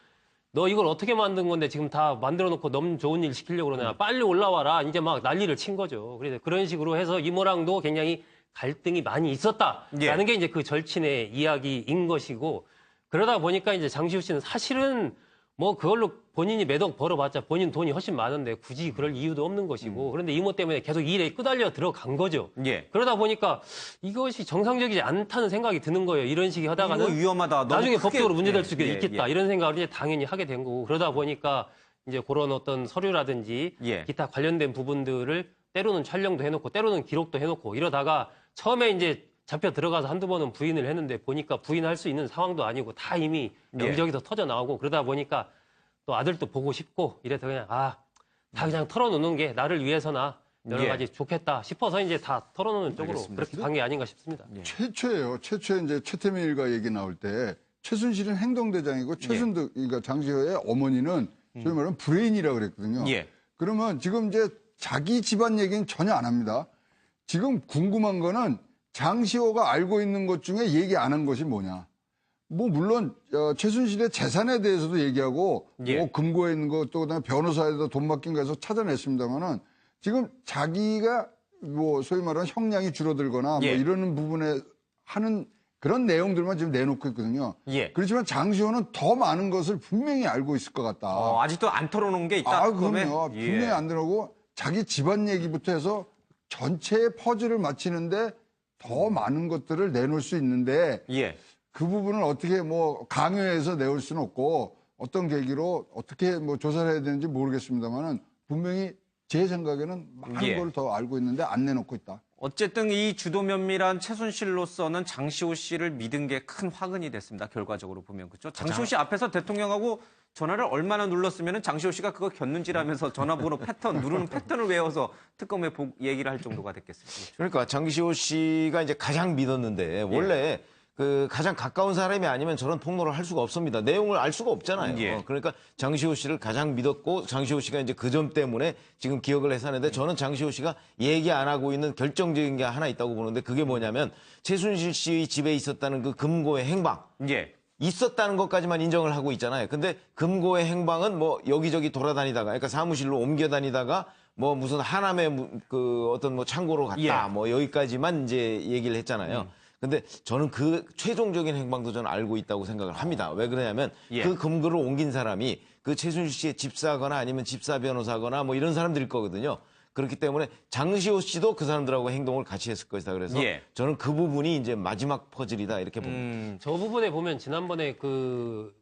너 이걸 어떻게 만든 건데 지금 다 만들어 놓고 너무 좋은 일 시키려고 그러냐. 빨리 올라와라. 이제 막 난리를 친 거죠. 그래서 그런 식으로 해서 이모랑도 굉장히 갈등이 많이 있었다라는 게 이제 그 절친의 이야기인 것이고 그러다 보니까 이제 장시호 씨는 사실은 뭐 그걸로 본인이 몇 억 벌어봤자 본인 돈이 훨씬 많은데 굳이 그럴 이유도 없는 것이고 그런데 이모 때문에 계속 일에 끄달려 들어간 거죠. 그러다 보니까 이것이 정상적이지 않다는 생각이 드는 거예요. 이런 식이 하다가는 이거 위험하다. 너무 나중에 크게, 법적으로 문제될 수 있겠다. 이런 생각을 이제 당연히 하게 된 거고 그러다 보니까 이제 그런 어떤 서류라든지 기타 관련된 부분들을 때로는 촬영도 해놓고 때로는 기록도 해놓고 이러다가 처음에 이제 잡혀 들어가서 한두 번은 부인을 했는데 보니까 부인할 수 있는 상황도 아니고 다 이미 여기저기서 터져 나오고 그러다 보니까 또 아들도 보고 싶고 이래서 그냥 다 그냥 털어놓는 게 나를 위해서나 여러 가지 좋겠다 싶어서 이제 다 털어놓는 쪽으로 그렇게 간 게 아닌가 싶습니다. 최초예요. 최초에 이제 최태민 일가 얘기 나올 때 최순실은 행동대장이고 최순득 그러니까 장시호의 어머니는 소위 말하면 브레인이라고 그랬거든요. 그러면 지금 이제 자기 집안 얘기는 전혀 안 합니다. 지금 궁금한 거는 장시호가 알고 있는 것 중에 얘기 안 한 것이 뭐냐. 뭐 물론 최순실의 재산에 대해서도 얘기하고 뭐 금고에 있는 거 또 그다음에 변호사에다 돈 맡긴 거 해서 찾아냈습니다만은 지금 자기가 뭐 소위 말하는 형량이 줄어들거나 뭐 이러는 부분에 하는 그런 내용들만 지금 내놓고 있거든요. 그렇지만 장시호는 더 많은 것을 분명히 알고 있을 것 같다. 아직도 안 털어놓은 게 있다. 그럼요. 분명히 안 들어오고 자기 집안 얘기부터 해서 전체의 퍼즐을 맞히는데 더 많은 것들을 내놓을 수 있는데 그 부분을 어떻게 뭐 강요해서 내올 수는 없고 어떤 계기로 어떻게 뭐 조사를 해야 되는지 모르겠습니다만은 분명히 제 생각에는 많은 걸 더 알고 있는데 안 내놓고 있다. 어쨌든 이 주도 면밀한 최순실로서는 장시호 씨를 믿은 게 큰 화근이 됐습니다. 결과적으로 보면 그렇죠. 장시호 씨 앞에서 대통령하고 전화를 얼마나 눌렀으면 장시호 씨가 그거 겼는지라면서 전화번호 패턴 누르는 패턴을 외워서 특검에 얘기를 할 정도가 됐겠습니다. 그러니까 장시호 씨가 이제 가장 믿었는데 원래 그 가장 가까운 사람이 아니면 저런 폭로를 할 수가 없습니다. 내용을 알 수가 없잖아요. 그러니까 장시호 씨를 가장 믿었고 장시호 씨가 이제 그 점 때문에 지금 기억을 해서 하는데 저는 장시호 씨가 얘기 안 하고 있는 결정적인 게 하나 있다고 보는데 그게 뭐냐면 최순실 씨의 집에 있었다는 그 금고의 행방. 있었다는 것까지만 인정을 하고 있잖아요. 근데 금고의 행방은 뭐 여기저기 돌아다니다가 그러니까 사무실로 옮겨 다니다가 뭐 무슨 하남의 그 어떤 뭐 창고로 갔다 뭐 여기까지만 이제 얘기를 했잖아요. 근데 저는 그 최종적인 행방도 저는 알고 있다고 생각을 합니다. 왜 그러냐면 그 금고를 옮긴 사람이 그 최순실 씨의 집사거나 아니면 집사 변호사거나 뭐 이런 사람들일 거거든요. 그렇기 때문에 장시호 씨도 그 사람들하고 행동을 같이 했을 것이다. 그래서 저는 그 부분이 이제 마지막 퍼즐이다 이렇게 봅니다. 저 부분에 보면 지난번에 그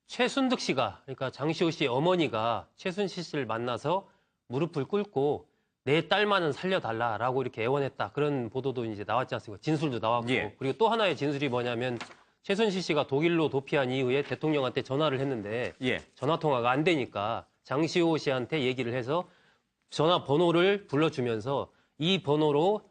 최순득 씨가 그러니까 장시호 씨의 어머니가 최순실 씨를 만나서 무릎을 꿇고 내 딸만은 살려달라라고 이렇게 애원했다. 그런 보도도 이제 나왔지 않습니까? 진술도 나왔고. 그리고 또 하나의 진술이 뭐냐면 최순실 씨가 독일로 도피한 이후에 대통령한테 전화를 했는데 전화 통화가 안 되니까 장시호 씨한테 얘기를 해서 전화 번호를 불러주면서 이 번호로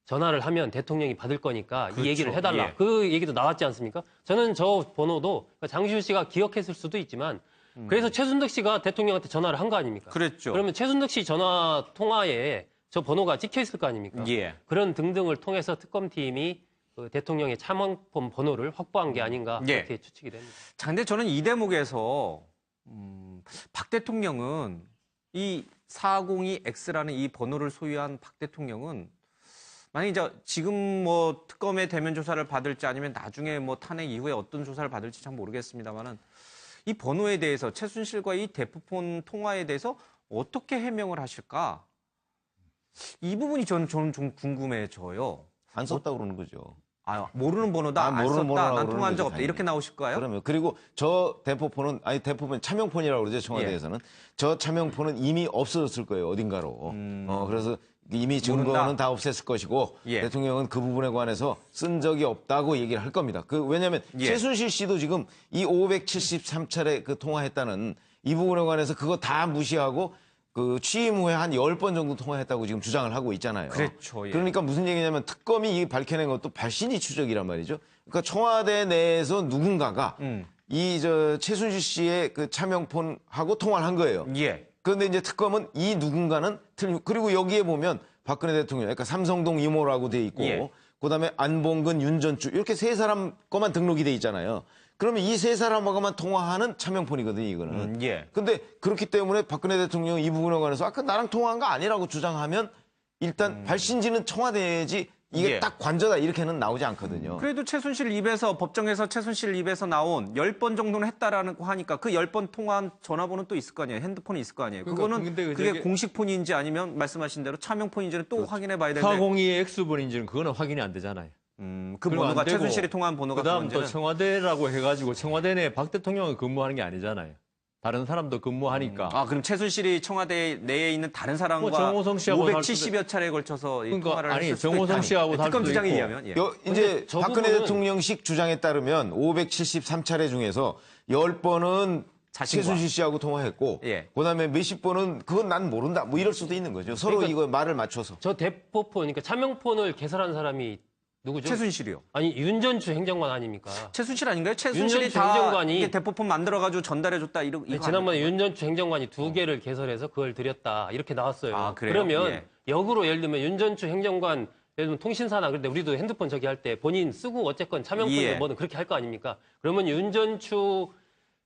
전화를 하면 대통령이 받을 거니까 이 얘기를 해달라. 그 얘기도 나왔지 않습니까? 저는 저 번호도 장시호 씨가 기억했을 수도 있지만 그래서 최순득 씨가 대통령한테 전화를 한 거 아닙니까? 그랬죠. 그러면 최순득 씨 전화 통화에 저 번호가 찍혀 있을 거 아닙니까? 그런 등등을 통해서 특검팀이 그 대통령의 참원폰 번호를 확보한 게 아닌가 그렇게 추측이 됩니다. 자, 근데 저는 이 대목에서 박 대통령은 이 402X라는 이 번호를 소유한 박 대통령은 만약 이제 지금 뭐 특검의 대면 조사를 받을지 아니면 나중에 뭐 탄핵 이후에 어떤 조사를 받을지 참 모르겠습니다만은 이 번호에 대해서 최순실과 이 대포폰 통화에 대해서 어떻게 해명을 하실까? 이 부분이 저는 좀 궁금해져요. 안 썼다고 그러는 거죠. 모르는 번호다. 안 썼다. 난 통화한 적 없다. 이렇게 나오실까요? 그러면 그리고 저 대포폰은 대포폰 차명폰이라고 그러죠. 청와대에서는. 저 차명폰은 이미 없어졌을 거예요. 어딘가로. 그래서 이미 증거는 다 없앴을 것이고 대통령은 그 부분에 관해서 쓴 적이 없다고 얘기를 할 겁니다. 왜냐하면 최순실 씨도 지금 이 573차례 그 통화했다는 이 부분에 관해서 그거 다 무시하고 그 취임 후에 한 10번 정도 통화했다고 지금 주장을 하고 있잖아요. 그렇죠. 예. 그러니까 무슨 얘기냐면 특검이 이 밝혀낸 것도 발신이 추적이란 말이죠. 그러니까 청와대 내에서 누군가가 이 최순실 씨의 그 차명폰하고 통화를 한 거예요. 예. 그런데 이제 특검은 이 누군가는 그리고 여기에 보면 박근혜 대통령, 그러니까 삼성동 이모라고 돼 있고, 예. 그다음에 안봉근, 윤전추 이렇게 세 사람 거만 등록이 돼 있잖아요. 그러면 이 세 사람하고만 통화하는 차명폰이거든요, 이거는. 예. 근데 그렇기 때문에 박근혜 대통령 이 부분에 관해서 아까 나랑 통화한 거 아니라고 주장하면 일단 발신지는 청와대지 이게 예. 딱 관저다 이렇게는 나오지 않거든요. 그래도 최순실 입에서 법정에서 최순실 입에서 나온 10번 정도는 했다라는 거 하니까 그 10번 통화한 전화번호는 또 있을 거 아니에요. 핸드폰이 있을 거 아니에요. 그러니까 그거는 근데 그게 저게- 공식 폰인지 아니면 말씀하신 대로 차명 폰인지는 또 확인해 봐야 되는데 402의 X번인지는 그거는 확인이 안 되잖아요. 그 그리고 번호가 안 되고 최순실이 통화한 번호가 그다음 또 그건지는 청와대라고 해가지고 청와대 내에 박 대통령은 근무하는 게 아니잖아요. 다른 사람도 근무하니까. 아, 그럼 최순실이 청와대 내에 있는 다른 사람과 뭐 정호성 씨하고 570여 차례에 걸쳐서 이 그러니까 통화를 아니 했을 수도 정호성 있다. 씨하고 할 특검 수도 주장에 있고. 의하면 예. 이제 저 박근혜 부분은- 대통령식 주장에 따르면 573차례 중에서 10번은 자신과. 최순실 씨하고 통화했고 예. 그다음에 몇십 번은 그건 난 모른다 뭐 이럴 수도 있는 거죠. 서로 그러니까- 이거 말을 맞춰서. 저 대포폰, 그러니까 차명폰을 개설한 사람이 누구죠? 최순실이요. 아니 윤전추 행정관 아닙니까? 최순실 아닌가요? 최순실이 윤전추 다 행정관이- 이게 대포폰 만들어가지고 전달해줬다 이거 네, 이거 지난번에 아닙니까? 윤전추 행정관이 2개를 개설해서 그걸 드렸다 이렇게 나왔어요. 아, 그래요? 그러면 예. 역으로 예를 들면 윤전추 행정관 예를 들면 통신사나 그런데 우리도 핸드폰 저기 할 때 본인 쓰고 어쨌건 차명폰이 예. 뭐든 그렇게 할 거 아닙니까? 그러면 윤전추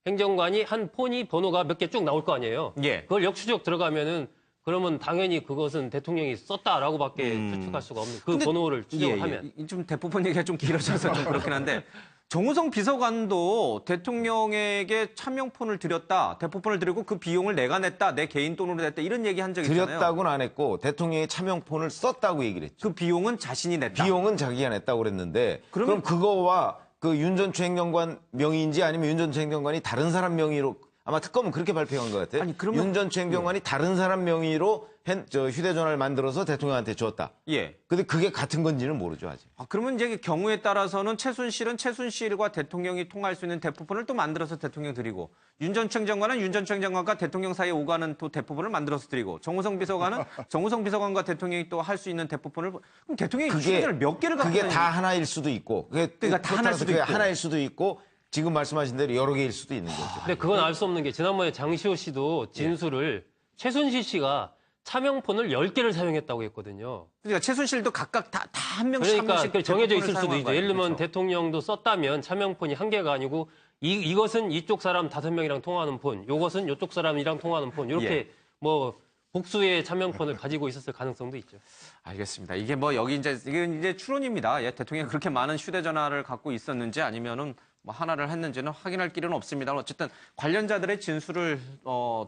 행정관이 한 폰이 번호가 몇 개 쭉 나올 거 아니에요. 예. 그걸 역추적 들어가면은 그러면 당연히 그것은 대통령이 썼다라고밖에 추측할 수가 없는 그 근데- 번호를 추적을 하면. 좀 대포폰 얘기가 좀 길어져서 좀 그렇긴 한데 정우성 비서관도 대통령에게 차명폰을 드렸다, 대포폰을 드리고 그 비용을 내가 냈다, 내 개인 돈으로 냈다 이런 얘기 한 적 있잖아요. 드렸다고는 안 했고 대통령이 차명폰을 썼다고 얘기를 했죠. 그 비용은 자신이 냈다. 비용은 자기가 냈다고 그랬는데 그러면- 그럼 그거와 그 윤전추 행정관 명의인지 아니면 윤전추 행정관이 다른 사람 명의로 아마 특검은 그렇게 발표한 것 같아요. 아니, 그러면- 윤전추 행정관이 다른 사람 명의로 휴대전화를 만들어서 대통령한테 줬다. 예. 근데 그게 같은 건지는 모르죠 아직. 아, 그러면 이제 경우에 따라서는 최순실은 최순실과 대통령이 통화할 수 있는 대포폰을 또 만들어서 대통령 드리고 윤 전 행정관은 윤 전 행정관과 대통령 사이에 오가는 또 대포폰을 만들어서 드리고 정우성 비서관은 정우성 비서관과 대통령이 또 할 수 있는 대포폰을 그럼 대통령이 휴대전화를 몇 개를 갖고 그게 다니는 다 하나일 수도 있고 그러니까 다 하나일 수도 그게 있고. 하나일 수도 있고 지금 말씀하신 대로 여러 개일 수도 있는 거죠. 근데 그건 알 수 없는 게 지난번에 장시호 씨도 진술을 최순실 씨가 차명폰을 10개를 사용했다고 했거든요. 그러니까 최순실도 각각 다 한 명씩 한 그러니까 명씩 그 정해져 대포폰을 있을 수도 사용한 있죠. 거예요. 예를 들면 그렇죠. 대통령도 썼다면 차명폰이 한 개가 아니고 이것은 이쪽 사람 5명이랑 통화하는 폰, 요것은 이쪽 사람이랑 통화하는 폰 이렇게 예. 뭐 복수의 차명폰을 가지고 있었을 가능성도 있죠. 알겠습니다. 이게 뭐 여기 이게 추론입니다. 예, 대통령이 그렇게 많은 휴대전화를 갖고 있었는지 아니면은 뭐 하나를 했는지는 확인할 길은 없습니다. 어쨌든 관련자들의 진술을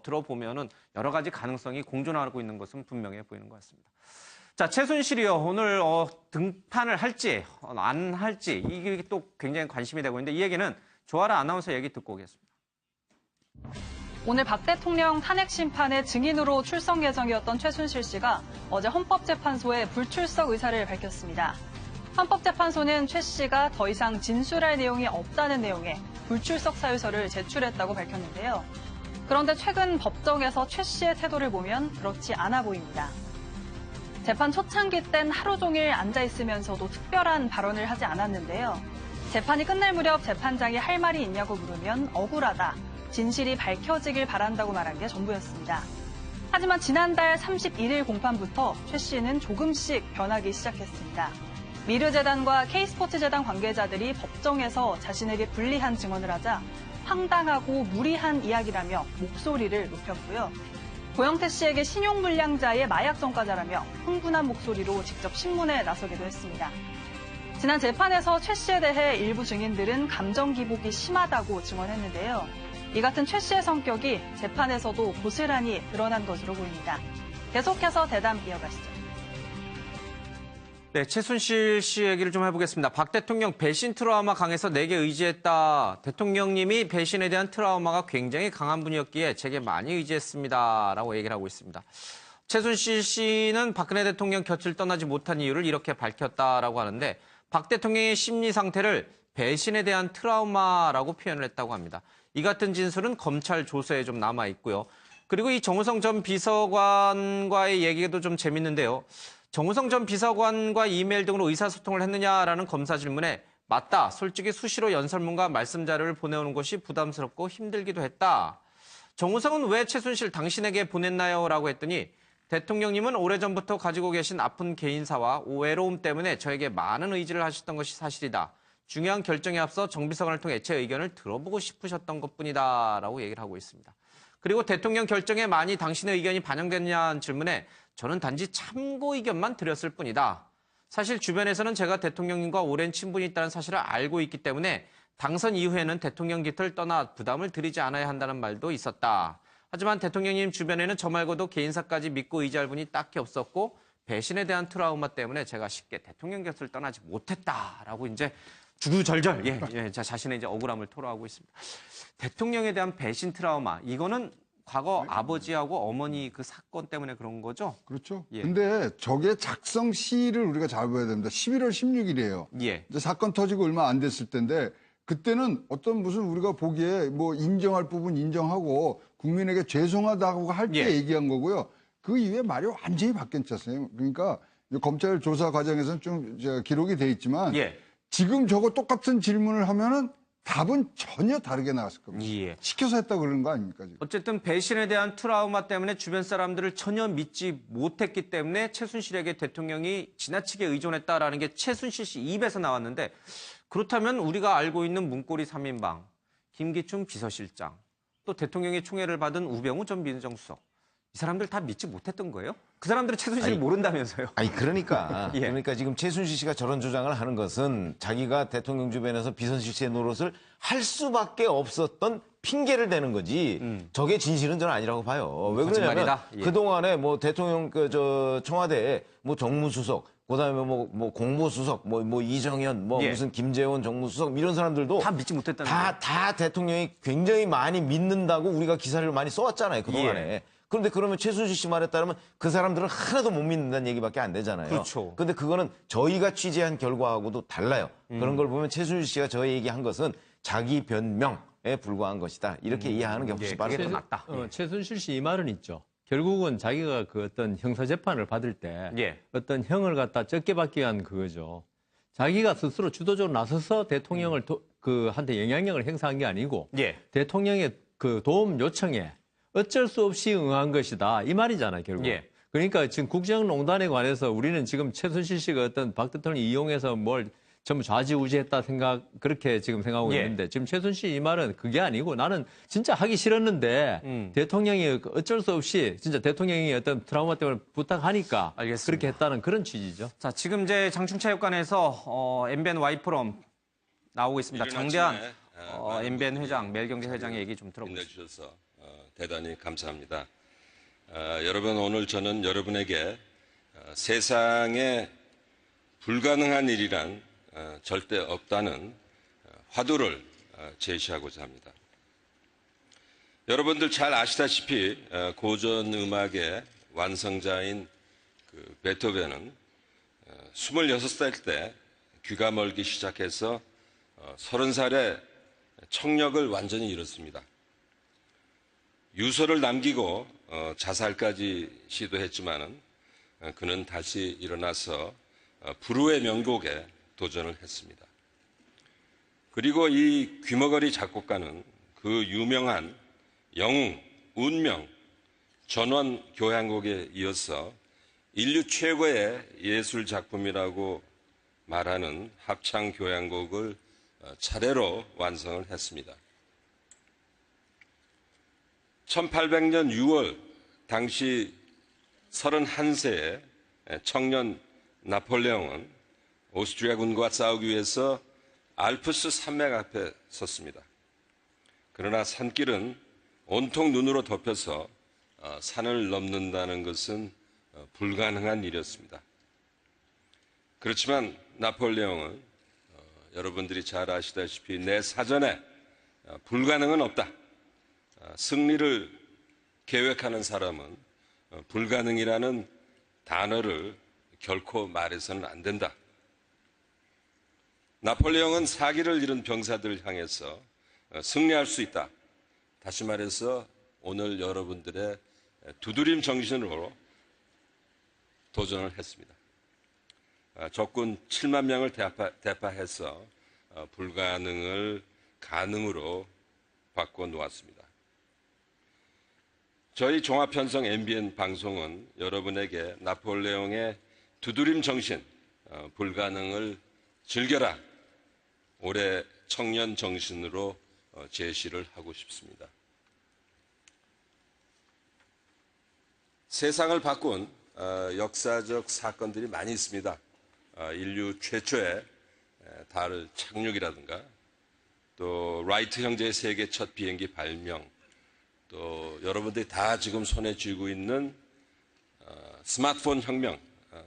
들어보면은 여러 가지 가능성이 공존하고 있는 것은 분명해 보이는 것 같습니다. 자, 최순실이요. 오늘 등판을 할지 안 할지 이게 또 굉장히 관심이 되고 있는데 이 얘기는 조아라 아나운서 얘기 듣고 오겠습니다. 오늘 박 대통령 탄핵 심판의 증인으로 출석 예정이었던 최순실 씨가 어제 헌법재판소에 불출석 의사를 밝혔습니다. 헌법재판소는 최 씨가 더 이상 진술할 내용이 없다는 내용의 불출석 사유서를 제출했다고 밝혔는데요. 그런데 최근 법정에서 최 씨의 태도를 보면 그렇지 않아 보입니다. 재판 초창기 땐 하루 종일 앉아있으면서도 특별한 발언을 하지 않았는데요. 재판이 끝날 무렵 재판장이 할 말이 있냐고 물으면 억울하다, 진실이 밝혀지길 바란다고 말한 게 전부였습니다. 하지만 지난달 31일 공판부터 최 씨는 조금씩 변하기 시작했습니다. 미르재단과 K스포츠재단 관계자들이 법정에서 자신에게 불리한 증언을 하자 황당하고 무리한 이야기라며 목소리를 높였고요. 고영태 씨에게 신용불량자의 마약성과자라며 흥분한 목소리로 직접 신문에 나서기도 했습니다. 지난 재판에서 최 씨에 대해 일부 증인들은 감정 기복이 심하다고 증언했는데요. 이 같은 최 씨의 성격이 재판에서도 고스란히 드러난 것으로 보입니다. 계속해서 대담 이어가시죠. 네, 최순실 씨 얘기를 좀 해보겠습니다. 박 대통령 배신 트라우마 강해서 내게 의지했다. 대통령님이 배신에 대한 트라우마가 굉장히 강한 분이었기에 제게 많이 의지했습니다라고 얘기를 하고 있습니다. 최순실 씨는 박근혜 대통령 곁을 떠나지 못한 이유를 이렇게 밝혔다라고 하는데 박 대통령의 심리 상태를 배신에 대한 트라우마라고 표현을 했다고 합니다. 이 같은 진술은 검찰 조서에 좀 남아 있고요. 그리고 이 정우성 전 비서관과의 얘기도 좀 재밌는데요. 정우성 전 비서관과 이메일 등으로 의사소통을 했느냐라는 검사 질문에 맞다. 솔직히 수시로 연설문과 말씀 자료를 보내오는 것이 부담스럽고 힘들기도 했다. 정우성은 왜 최순실 당신에게 보냈나요? 라고 했더니 대통령님은 오래전부터 가지고 계신 아픈 개인사와 외로움 때문에 저에게 많은 의지를 하셨던 것이 사실이다. 중요한 결정에 앞서 정비서관을 통해 제 의견을 들어보고 싶으셨던 것뿐이다. 라고 얘기를 하고 있습니다. 그리고 대통령 결정에 많이 당신의 의견이 반영됐냐는 질문에 저는 단지 참고 의견만 드렸을 뿐이다. 사실 주변에서는 제가 대통령님과 오랜 친분이 있다는 사실을 알고 있기 때문에 당선 이후에는 대통령 곁을 떠나 부담을 드리지 않아야 한다는 말도 있었다. 하지만 대통령님 주변에는 저 말고도 개인사까지 믿고 의지할 분이 딱히 없었고 배신에 대한 트라우마 때문에 제가 쉽게 대통령 곁을 떠나지 못했다라고 이제 주구절절 자신의 이제 억울함을 토로하고 있습니다. 대통령에 대한 배신 트라우마 이거는 과거 아버지하고 어머니 그 사건 때문에 그런 거죠? 그렇죠. 예. 근데 저게 작성 시를 우리가 잘 봐야 됩니다. 11월 16일이에요. 예. 이제 사건 터지고 얼마 안 됐을 텐데 그때는 어떤 무슨 우리가 보기에 뭐 인정할 부분 인정하고 국민에게 죄송하다고 할 때 예. 얘기한 거고요. 그 이후에 말이 완전히 바뀌었어요. 그러니까 검찰 조사 과정에서는 좀 기록이 돼 있지만 예. 지금 저거 똑같은 질문을 하면은 답은 전혀 다르게 나왔을 겁니다. 예. 시켜서 했다고 그러는 거 아닙니까, 지금? 어쨌든 배신에 대한 트라우마 때문에 주변 사람들을 전혀 믿지 못했기 때문에 최순실에게 대통령이 지나치게 의존했다라는 게 최순실 씨 입에서 나왔는데 그렇다면 우리가 알고 있는 문고리 3인방, 김기춘 비서실장, 또 대통령의 총애를 받은 우병우 전 민정수석 이 사람들 다 믿지 못했던 거예요? 그 사람들은 최순실을 모른다면서요? 그러니까 예. 그러니까 지금 최순실 씨가 저런 주장을 하는 것은 자기가 대통령 주변에서 비서실 씨의 노릇을 할 수밖에 없었던 핑계를 대는 거지. 저게 진실은 저는 아니라고 봐요. 왜 그러냐면 거짓말이다. 예. 그동안에 뭐 대통령 청와대에 뭐 정무수석 그다음에 뭐 공보수석 뭐 이정현 뭐 예. 무슨 김재원 정무수석 이런 사람들도 다 믿지 못했다는 거예요. 다 대통령이 굉장히 많이 믿는다고 우리가 기사를 많이 써왔잖아요. 그동안에. 예. 그런데 그러면 최순실 씨 말에 따르면 그 사람들은 하나도 못 믿는다는 얘기밖에 안 되잖아요. 그렇죠. 근데 그거는 저희가 취재한 결과하고도 달라요. 그런 걸 보면 최순실 씨가 저희 얘기한 것은 자기 변명에 불과한 것이다. 이렇게 이해하는 게 훨씬 빠르게 맞다. 최순실 씨 이 말은 있죠. 결국은 자기가 그 어떤 형사재판을 받을 때 예. 어떤 형을 갖다 적게 받기 위한 그거죠. 자기가 스스로 주도적으로 나서서 대통령을 한테 영향력을 행사한 게 아니고 예. 대통령의 그 도움 요청에 어쩔 수 없이 응한 것이다. 이 말이잖아요, 결국. 예. 그러니까 지금 국정농단에 관해서 우리는 지금 최순실 씨가 어떤 박 대통령을 이용해서 뭘 전부 좌지우지했다 그렇게 지금 생각하고 예. 있는데 지금 최순실 이 말은 그게 아니고 나는 진짜 하기 싫었는데 대통령이 어쩔 수 없이 진짜 대통령이 어떤 트라우마 때문에 부탁하니까 알겠습니다. 그렇게 했다는 그런 취지죠. 자, 지금 이제 장충체육관에서 MBN Y프롬 나오고 있습니다. 장대한 MBN 회장, 매일경제 회장의 얘기 좀 들어보겠습니다. 빛내주셔서 대단히 감사합니다. 여러분, 오늘 저는 여러분에게 세상에 불가능한 일이란 절대 없다는 화두를 제시하고자 합니다. 여러분들 잘 아시다시피 고전 음악의 완성자인 그 베토벤은 26살 때 귀가 멀기 시작해서 30살에 청력을 완전히 잃었습니다. 유서를 남기고 자살까지 시도했지만은 그는 다시 일어나서 불후의 명곡에 도전을 했습니다. 그리고 이 귀머거리 작곡가는 그 유명한 영웅, 운명, 전원 교향곡에 이어서 인류 최고의 예술 작품이라고 말하는 합창 교향곡을 차례로 완성을 했습니다. 1800년 6월 당시 31세의 청년 나폴레옹은 오스트리아군과 싸우기 위해서 알프스 산맥 앞에 섰습니다. 그러나 산길은 온통 눈으로 덮여서 산을 넘는다는 것은 불가능한 일이었습니다. 그렇지만 나폴레옹은 여러분들이 잘 아시다시피 내 사전에 불가능은 없다. 승리를 계획하는 사람은 불가능이라는 단어를 결코 말해서는 안 된다. 나폴레옹은 사기를 잃은 병사들을 향해서 승리할 수 있다. 다시 말해서 오늘 여러분들의 두드림 정신으로 도전을 했습니다. 적군 7만 명을 대파해서 불가능을 가능으로 바꿔놓았습니다. 저희 종합편성 MBN 방송은 여러분에게 나폴레옹의 두드림 정신, 불가능을 즐겨라, 올해 청년 정신으로 제시를 하고 싶습니다. 세상을 바꾼 역사적 사건들이 많이 있습니다. 인류 최초의 달 착륙이라든가, 또 라이트 형제의 세계 첫 비행기 발명, 또 여러분들이 다 지금 손에 쥐고 있는 스마트폰 혁명,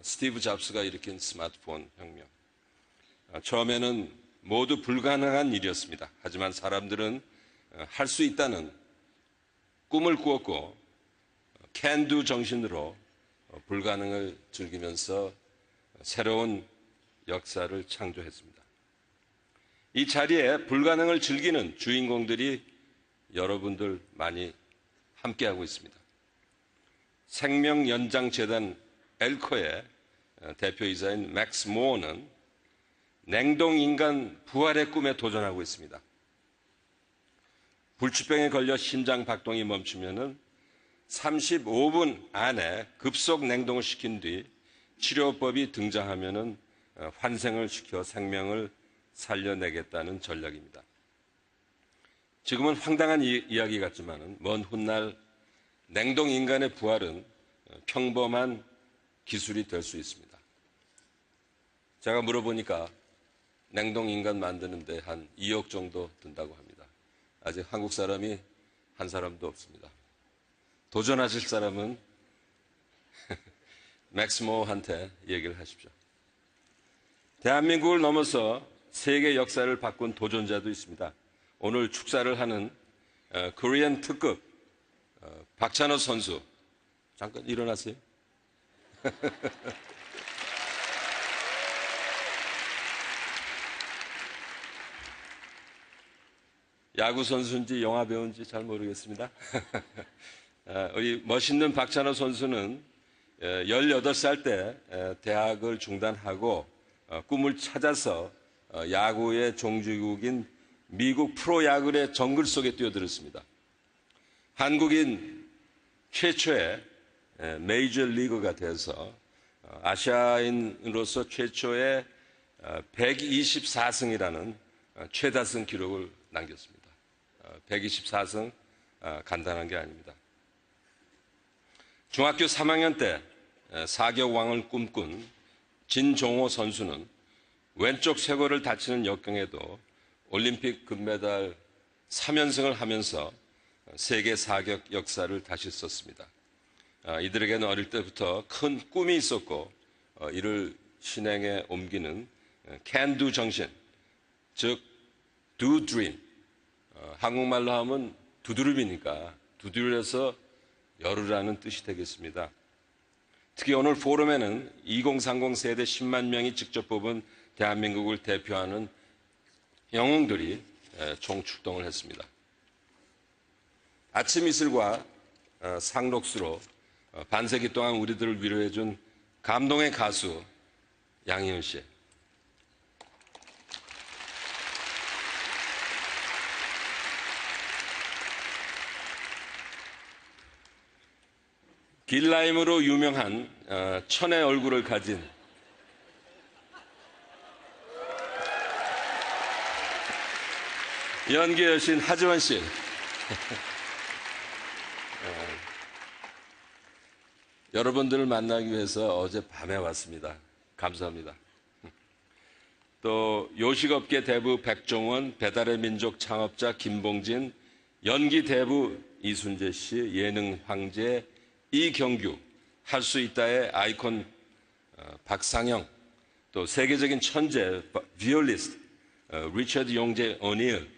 스티브 잡스가 일으킨 스마트폰 혁명. 처음에는 모두 불가능한 일이었습니다. 하지만 사람들은 할 수 있다는 꿈을 꾸었고 can do 정신으로 불가능을 즐기면서 새로운 역사를 창조했습니다. 이 자리에 불가능을 즐기는 주인공들이 여러분들 많이 함께하고 있습니다. 생명연장재단 엘코의 대표이사인 맥스 모어는 냉동인간 부활의 꿈에 도전하고 있습니다. 불치병에 걸려 심장 박동이 멈추면은 35분 안에 급속 냉동을 시킨 뒤 치료법이 등장하면은 환생을 시켜 생명을 살려내겠다는 전략입니다. 지금은 황당한 이야기 같지만은 먼 훗날 냉동 인간의 부활은 평범한 기술이 될 수 있습니다. 제가 물어보니까 냉동 인간 만드는데 한 2억 정도 든다고 합니다. 아직 한국 사람이 한 사람도 없습니다. 도전하실 사람은 맥스모한테 얘기를 하십시오. 대한민국을 넘어서 세계 역사를 바꾼 도전자도 있습니다. 오늘 축사를 하는 코리안 특급 박찬호 선수, 잠깐 일어나세요. 야구 선수인지 영화 배우인지 잘 모르겠습니다. 우리 멋있는 박찬호 선수는 18살 때 대학을 중단하고 꿈을 찾아서 야구의 종주국인 미국 프로야구의 정글 속에 뛰어들었습니다. 한국인 최초의 메이저리그가 돼서 아시아인으로서 최초의 124승이라는 최다승 기록을 남겼습니다. 124승 간단한 게 아닙니다. 중학교 3학년 때 사격왕을 꿈꾼 진종호 선수는 왼쪽 쇄골을 다치는 역경에도 올림픽 금메달 3연승을 하면서 세계 사격 역사를 다시 썼습니다. 이들에게는 어릴 때부터 큰 꿈이 있었고 이를 실행에 옮기는 can do 정신, 즉 do dream, 한국말로 하면 두드름이니까 두드려서 열으라는 뜻이 되겠습니다. 특히 오늘 포럼에는 2030 세대 10만 명이 직접 뽑은 대한민국을 대표하는 영웅들이 총출동을 했습니다. 아침 이슬과 상록수로 반세기 동안 우리들을 위로해준 감동의 가수 양희은 씨. 길라임으로 유명한 천의 얼굴을 가진 연기 여신 하지원 씨. 여러분들을 만나기 위해서 어젯밤에 왔습니다. 감사합니다. 또 요식업계 대부 백종원, 배달의 민족 창업자 김봉진, 연기 대부 이순재 씨, 예능 황제 이경규, 할 수 있다의 아이콘 박상영, 또 세계적인 천재 비올리스트 리처드 용재 오닐,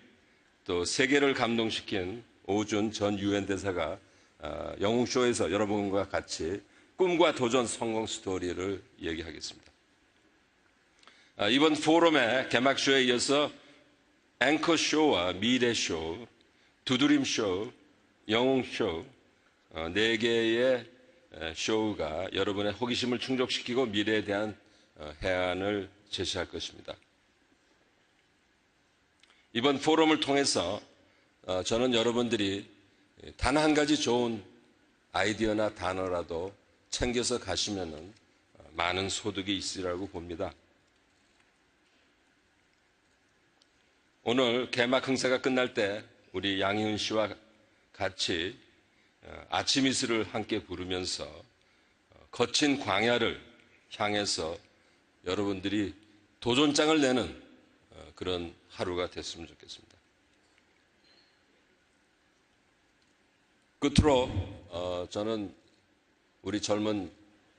또 세계를 감동시킨 오준 전 유엔 대사가 영웅쇼에서 여러분과 같이 꿈과 도전 성공 스토리를 얘기하겠습니다. 이번 포럼의 개막쇼에 이어서 앵커쇼와 미래쇼, 두드림쇼, 영웅 쇼 4개의 쇼가 여러분의 호기심을 충족시키고 미래에 대한 해안을 제시할 것입니다. 이번 포럼을 통해서 저는 여러분들이 단 한 가지 좋은 아이디어나 단어라도 챙겨서 가시면은 많은 소득이 있으리라고 봅니다. 오늘 개막 행사가 끝날 때 우리 양희은 씨와 같이 아침 이슬을 함께 부르면서 거친 광야를 향해서 여러분들이 도전장을 내는 그런 하루가 됐으면 좋겠습니다. 끝으로 저는 우리 젊은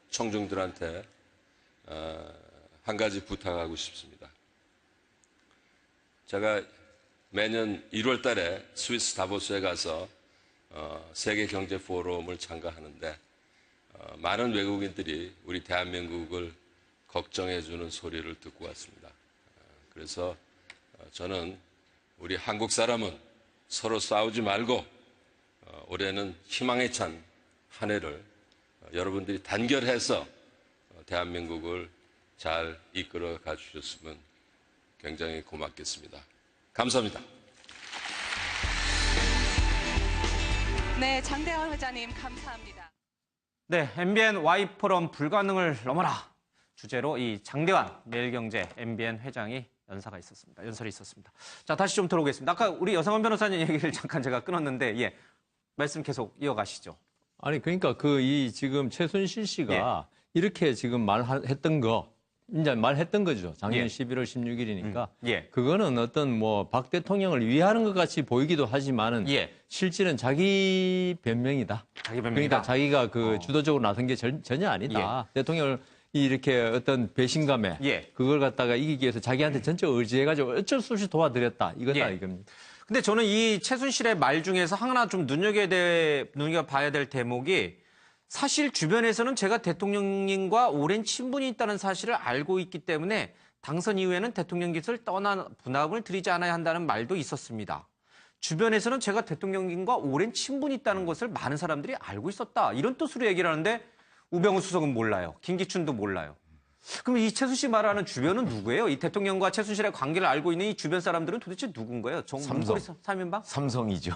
청중들한테 한 가지 부탁하고 싶습니다. 제가 매년 1월 달에 스위스 다보스에 가서 세계 경제 포럼을 참가하는데 많은 외국인들이 우리 대한민국을 걱정해 주는 소리를 듣고 왔습니다. 그래서 저는 우리 한국 사람은 서로 싸우지 말고 올해는 희망에 찬 한 해를 여러분들이 단결해서 대한민국을 잘 이끌어 가주셨으면 굉장히 고맙겠습니다. 감사합니다. 네, 장대원 회장님 감사합니다. 네, MBN Y포럼 불가능을 넘어라 주제로 이 장대환 매일경제 MBN 회장이 연설이 있었습니다. 자, 다시 좀 들어오겠습니다. 아까 우리 여성원 변호사님 얘기를 잠깐 제가 끊었는데, 말씀 계속 이어가시죠. 아니, 그러니까 지금 최순실 씨가 이렇게 지금 말했던 거, 이제 말했던 거죠. 작년 11월 16일이니까. 그거는 어떤 박 대통령을 위하는 것 같이 보이기도 하지만은 실질은 자기 변명이다. 그러니까 자기가 주도적으로 나선 게 전혀 아니다. 대통령을 이렇게 어떤 배신감에 그걸 갖다가 이기기 위해서 자기한테 전적 의지해가지고 어쩔 수 없이 도와드렸다. 이거다 이겁니다. 근데 저는 이 최순실의 말 중에서 하나 좀 눈여겨봐야 될 대목이 사실 주변에서는 제가 대통령님과 오랜 친분이 있다는 사실을 알고 있기 때문에 당선 이후에는 대통령 깃을 떠나 분함을 드리지 않아야 한다는 말도 있었습니다. 주변에서는 제가 대통령님과 오랜 친분이 있다는 것을 많은 사람들이 알고 있었다. 이런 뜻으로 얘기를 하는데 우병우 수석은 몰라요. 김기춘도 몰라요. 그럼 이 최순실 말하는 주변은 누구예요? 이 대통령과 최순실의 관계를 알고 있는 이 주변 사람들은 도대체 누군 거예요? 삼성. 3인방? 삼성이죠.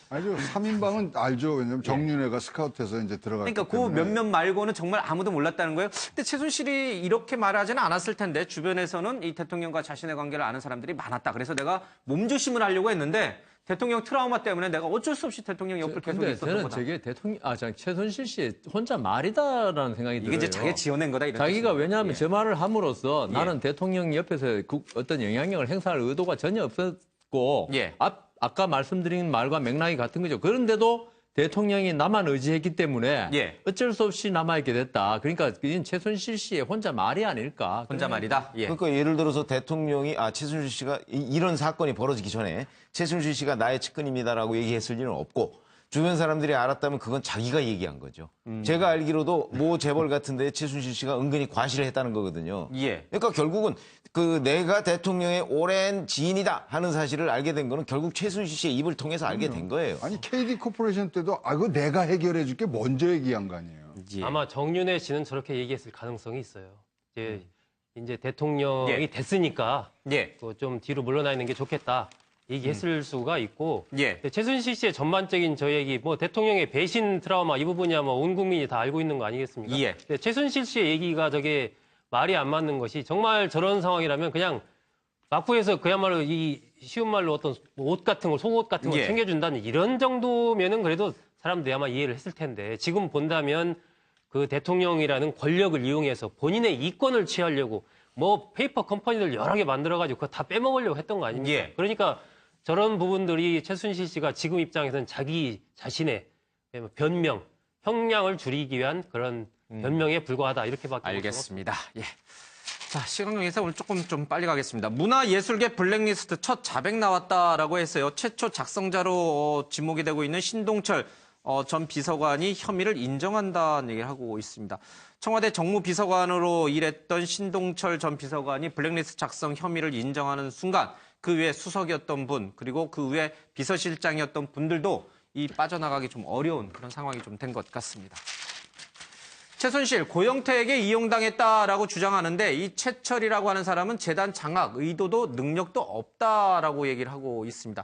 아니죠. 3인방은 알죠. 왜냐면 정윤회가 스카우트해서 이제 들어갔기 그러니까 때문에. 그 몇몇 말고는 정말 아무도 몰랐다는 거예요. 근데 최순실이 이렇게 말하지는 않았을 텐데 주변에서는 이 대통령과 자신의 관계를 아는 사람들이 많았다. 그래서 내가 몸조심을 하려고 했는데 대통령 트라우마 때문에 내가 어쩔 수 없이 대통령 옆을 계속 있었던 거다. 저게 최순실 씨 혼자 말이다라는 생각이 들어요. 이게 이제 자기가 지어낸 거다. 이런 자기가 뜻이에요. 왜냐하면 저 말을 함으로써 나는 대통령 옆에서 어떤 영향력을 행사할 의도가 전혀 없었고 아까 말씀드린 말과 맥락이 같은 거죠. 그런데도 대통령이 나만 의지했기 때문에 어쩔 수 없이 남아있게 됐다. 그러니까 그건 최순실 씨의 혼자 말이 아닐까. 혼자 말이다. 그러니까 예를 들어서 대통령이 최순실 씨가 이런 사건이 벌어지기 전에 최순실 씨가 나의 측근입니다라고 얘기했을 리는 없고 주변 사람들이 알았다면 그건 자기가 얘기한 거죠. 제가 알기로도 모 재벌 같은데 최순실 씨가 은근히 과시를 했다는 거거든요. 그러니까 결국은 내가 대통령의 오랜 지인이다 하는 사실을 알게 된 거는 결국 최순실 씨의 입을 통해서 알게 된 거예요. 아니 KD 코퍼레이션 때도 그거 내가 해결해 줄게 먼저 얘기한 거 아니에요. 아마 정윤회 씨는 저렇게 얘기했을 가능성이 있어요. 이제 대통령이 됐으니까 좀 뒤로 물러나 있는 게 좋겠다. 얘기했을 수가 있고 최순실 씨의 전반적인 저 얘기 대통령의 배신 트라우마 이 부분이야 온 국민이 다 알고 있는 거 아니겠습니까? 최순실 씨의 얘기가 저게 말이 안 맞는 것이 정말 저런 상황이라면 그냥 막부에서 그야말로 이 쉬운 말로 어떤 옷 같은 거 속옷 같은 거 챙겨준다는 이런 정도면은 그래도 사람들이 아마 이해를 했을 텐데 지금 본다면 그 대통령이라는 권력을 이용해서 본인의 이권을 취하려고 페이퍼 컴퍼니들 여러 개 만들어가지고 그거 다 빼먹으려고 했던 거 아닙니까? 그러니까 저런 부분들이 최순실 씨가 지금 입장에서는 자기 자신의 변명, 형량을 줄이기 위한 그런 변명에 불과하다 이렇게밖에 알겠습니다. 자, 시간 관계에서 오늘 조금 좀 빨리 가겠습니다. 문화예술계 블랙리스트 첫 자백 나왔다라고 했어요. 최초 작성자로 지목이 되고 있는 신동철 전 비서관이 혐의를 인정한다는 얘기를 하고 있습니다. 청와대 정무비서관으로 일했던 신동철 전 비서관이 블랙리스트 작성 혐의를 인정하는 순간 그 외에 수석이었던 분 그리고 그 외에 비서실장이었던 분들도 이 빠져나가기 좀 어려운 그런 상황이 좀 된 것 같습니다. 최순실, 고영태에게 이용당했다라고 주장하는데 이 최철이라고 하는 사람은 재단 장악, 의도도 능력도 없다라고 얘기를 하고 있습니다.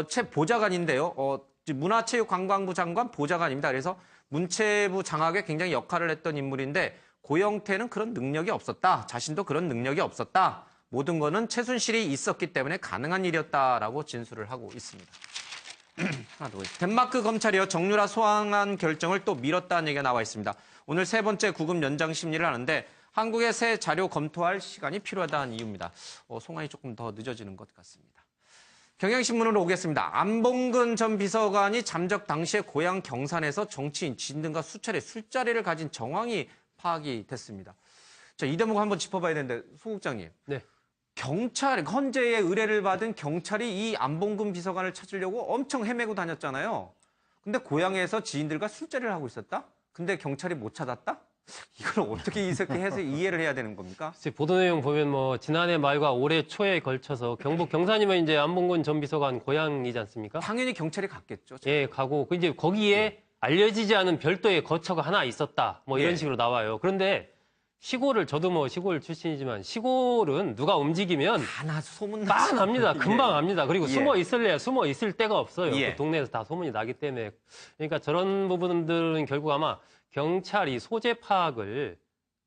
최 보좌관인데요. 문화체육관광부 장관 보좌관입니다. 그래서 문체부 장악에 굉장히 역할을 했던 인물인데 고영태는 그런 능력이 없었다. 자신도 그런 능력이 없었다. 모든 거는 최순실이 있었기 때문에 가능한 일이었다라고 진술을 하고 있습니다. 하나 더. 덴마크 검찰이요. 정유라 소환한 결정을 또 미뤘다는 얘기가 나와 있습니다. 오늘 세 번째 구금 연장 심리를 하는데 한국의 새 자료 검토할 시간이 필요하다는 이유입니다. 송환이 조금 더 늦어지는 것 같습니다. 경향신문으로 오겠습니다. 안봉근 전 비서관이 잠적 당시에 고향 경산에서 정치인, 지인 등과 수차례 술자리를 가진 정황이 파악이 됐습니다. 자, 이 대목 한번 짚어봐야 되는데 소 국장님. 네. 경찰, 헌재의 의뢰를 받은 경찰이 이 안봉근 비서관을 찾으려고 엄청 헤매고 다녔잖아요. 근데 고향에서 지인들과 술자리를 하고 있었다? 근데 경찰이 못 찾았다? 이걸 어떻게 이렇게 해서 이해를 해야 되는 겁니까? 보도 내용 보면 뭐 지난해 말과 올해 초에 걸쳐서 경북 경산이면 이제 안봉근 전 비서관 고향이지 않습니까? 당연히 경찰이 갔겠죠. 예, 가고 이제 거기에 알려지지 않은 별도의 거처가 하나 있었다. 뭐 이런 예. 식으로 나와요. 그런데 시골을 저도 뭐 시골 출신이지만 시골은 누가 움직이면 하나 소문 딱 납니다. 금방 예. 압니다. 그리고 예. 숨어 있을래야 숨어 있을 데가 없어요. 예. 그 동네에서 다 소문이 나기 때문에. 그러니까 저런 부분들은 결국 아마 경찰이 소재 파악을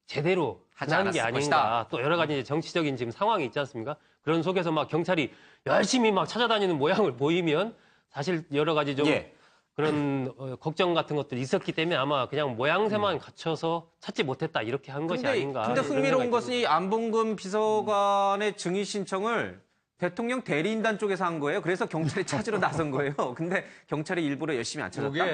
제대로 하지 하는 게 않았을 아닌가. 것이다. 또 여러 가지 이제 정치적인 지금 상황이 있지 않습니까? 그런 속에서 막 경찰이 열심히 막 찾아다니는 모양을 보이면 사실 여러 가지 좀 예. 그런 걱정 같은 것들이 있었기 때문에 아마 그냥 모양새만 갖춰서 찾지 못했다 이렇게 한 것이 아닌가. 근데 이런 흥미로운 생각이 것은 이 안봉근 비서관의 증인 신청을 대통령 대리인단 쪽에서 한 거예요. 그래서 경찰이 찾으러 나선 거예요. 근데 경찰이 일부러 열심히 안 찾았다?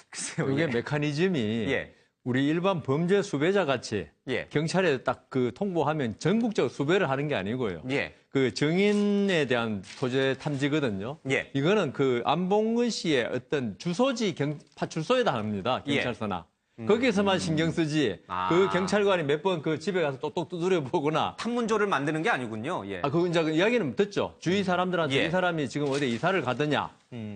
글쎄요. 이게 예. 메커니즘이 예. 우리 일반 범죄 수배자 같이 예. 경찰에 딱 그 통보하면 전국적으로 수배를 하는 게 아니고요. 예. 그 증인에 대한 소재 탐지거든요. 예. 이거는 그 안봉근 씨의 어떤 주소지 파출소에다 합니다. 경찰서나. 거기에서만 신경 쓰지. 그 경찰관이 몇 번 그 집에 가서 똑똑 두드려 보거나. 탐문조를 만드는 게 아니군요. 예. 그거 이제 이야기는 듣죠. 주위 사람들한테 이 사람이 지금 어디 이사를 가더냐.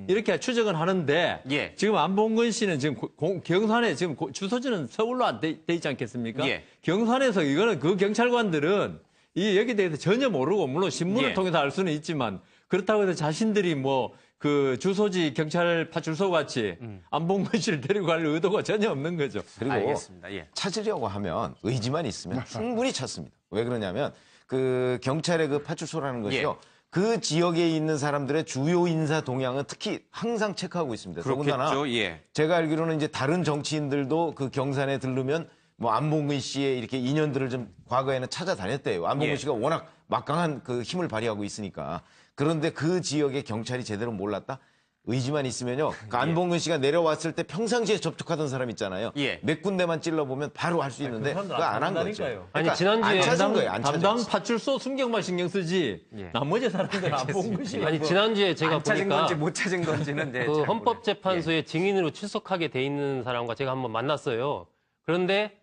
이렇게 추정은 하는데. 예. 지금 안봉근 씨는 지금 경산에 지금 주소지는 서울로 돼 있지 않겠습니까? 예. 경산에서 이거는 그 경찰관들은 이 여기에 대해서 전혀 모르고 물론 신문을 예. 통해서 알 수는 있지만 그렇다고 해서 자신들이 뭐 그 주소지 경찰 파출소 같이 안봉근 씨를 데리고 갈 의도가 전혀 없는 거죠. 그리고 알겠습니다. 예. 찾으려고 하면 의지만 있으면 충분히 찾습니다. 왜 그러냐면 그 경찰의 그 파출소라는 것이요. 그 지역에 있는 사람들의 주요 인사 동향은 특히 항상 체크하고 있습니다. 더군다나 예. 제가 알기로는 이제 다른 정치인들도 그 경산에 들르면 뭐 안봉근 씨의 이렇게 인연들을 좀 과거에는 찾아다녔대요. 안봉근 씨가 워낙 막강한 그 힘을 발휘하고 있으니까. 그런데 그 지역의 경찰이 제대로 몰랐다? 의지만 있으면요. 그 안봉근 씨가 내려왔을 때 평상시에 접촉하던 사람 있잖아요. 몇 군데만 찔러보면 바로 할 수 있는데 그거 안 한 거죠. 그러니까요. 아니, 지난주에 안 찾은 거예요. 안 담당 찾았어요. 파출소 순경만 신경 쓰지. 나머지 사람들은 안봉근 씨. 아니 지난주에 제가 안 찾은 보니까 건지 못 찾은 건지는 네, 그 잘 헌법재판소에 증인으로 출석하게 돼 있는 사람과 제가 한번 만났어요. 그런데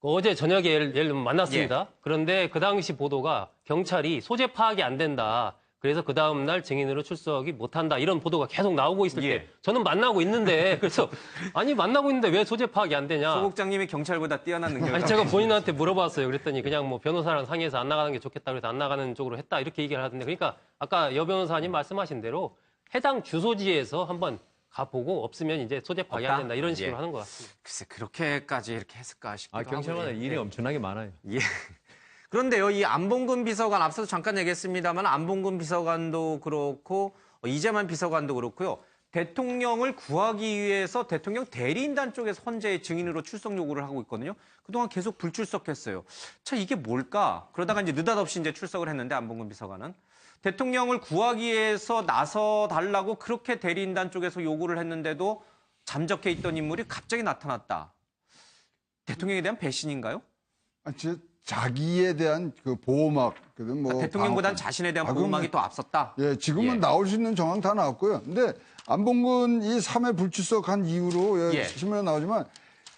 어제 저녁에 예를 들면 만났습니다. 그런데 그 당시 보도가 경찰이 소재 파악이 안 된다. 그래서 그 다음 날 증인으로 출석이 못한다. 이런 보도가 계속 나오고 있을 때 저는 만나고 있는데 그래서 아니 만나고 있는데 왜 소재 파악이 안 되냐. 소 국장님이 경찰보다 뛰어난 능력이 아니 제가 본인한테 물어봤어요. 그랬더니 그냥 뭐 변호사랑 상의해서 안 나가는 게 좋겠다. 그래서 안 나가는 쪽으로 했다. 이렇게 얘기를 하던데 그러니까 아까 여 변호사님 말씀하신 대로 해당 주소지에서 한번 가보고 없으면 이제 소재 파악이 안 된다. 이런 식으로 하는 것 같습니다. 글쎄 그렇게까지 이렇게 했을까 싶기도 하고. 경찰마다 일이 엄청나게 많아요. 예. 그런데요, 이 안봉근 비서관 앞서도 잠깐 얘기했습니다만 안봉근 비서관도 그렇고 이재만 비서관도 그렇고요. 대통령을 구하기 위해서 대통령 대리인단 쪽에서 헌재의 증인으로 출석 요구를 하고 있거든요. 그동안 계속 불출석했어요. 자, 이게 뭘까? 그러다가 이제 느닷없이 이제 출석을 했는데 안봉근 비서관은 대통령을 구하기 위해서 나서 달라고 그렇게 대리인단 쪽에서 요구를 했는데도 잠적해 있던 인물이 갑자기 나타났다. 대통령에 대한 배신인가요? 자기에 대한 그 보호막, 뭐 대통령보단 자신에 대한 보호막이 더 앞섰다. 예, 지금은 나올 수 있는 정황 다 나왔고요. 근데 안봉근 이 3회 불출석한 이후로 신문에 나오지만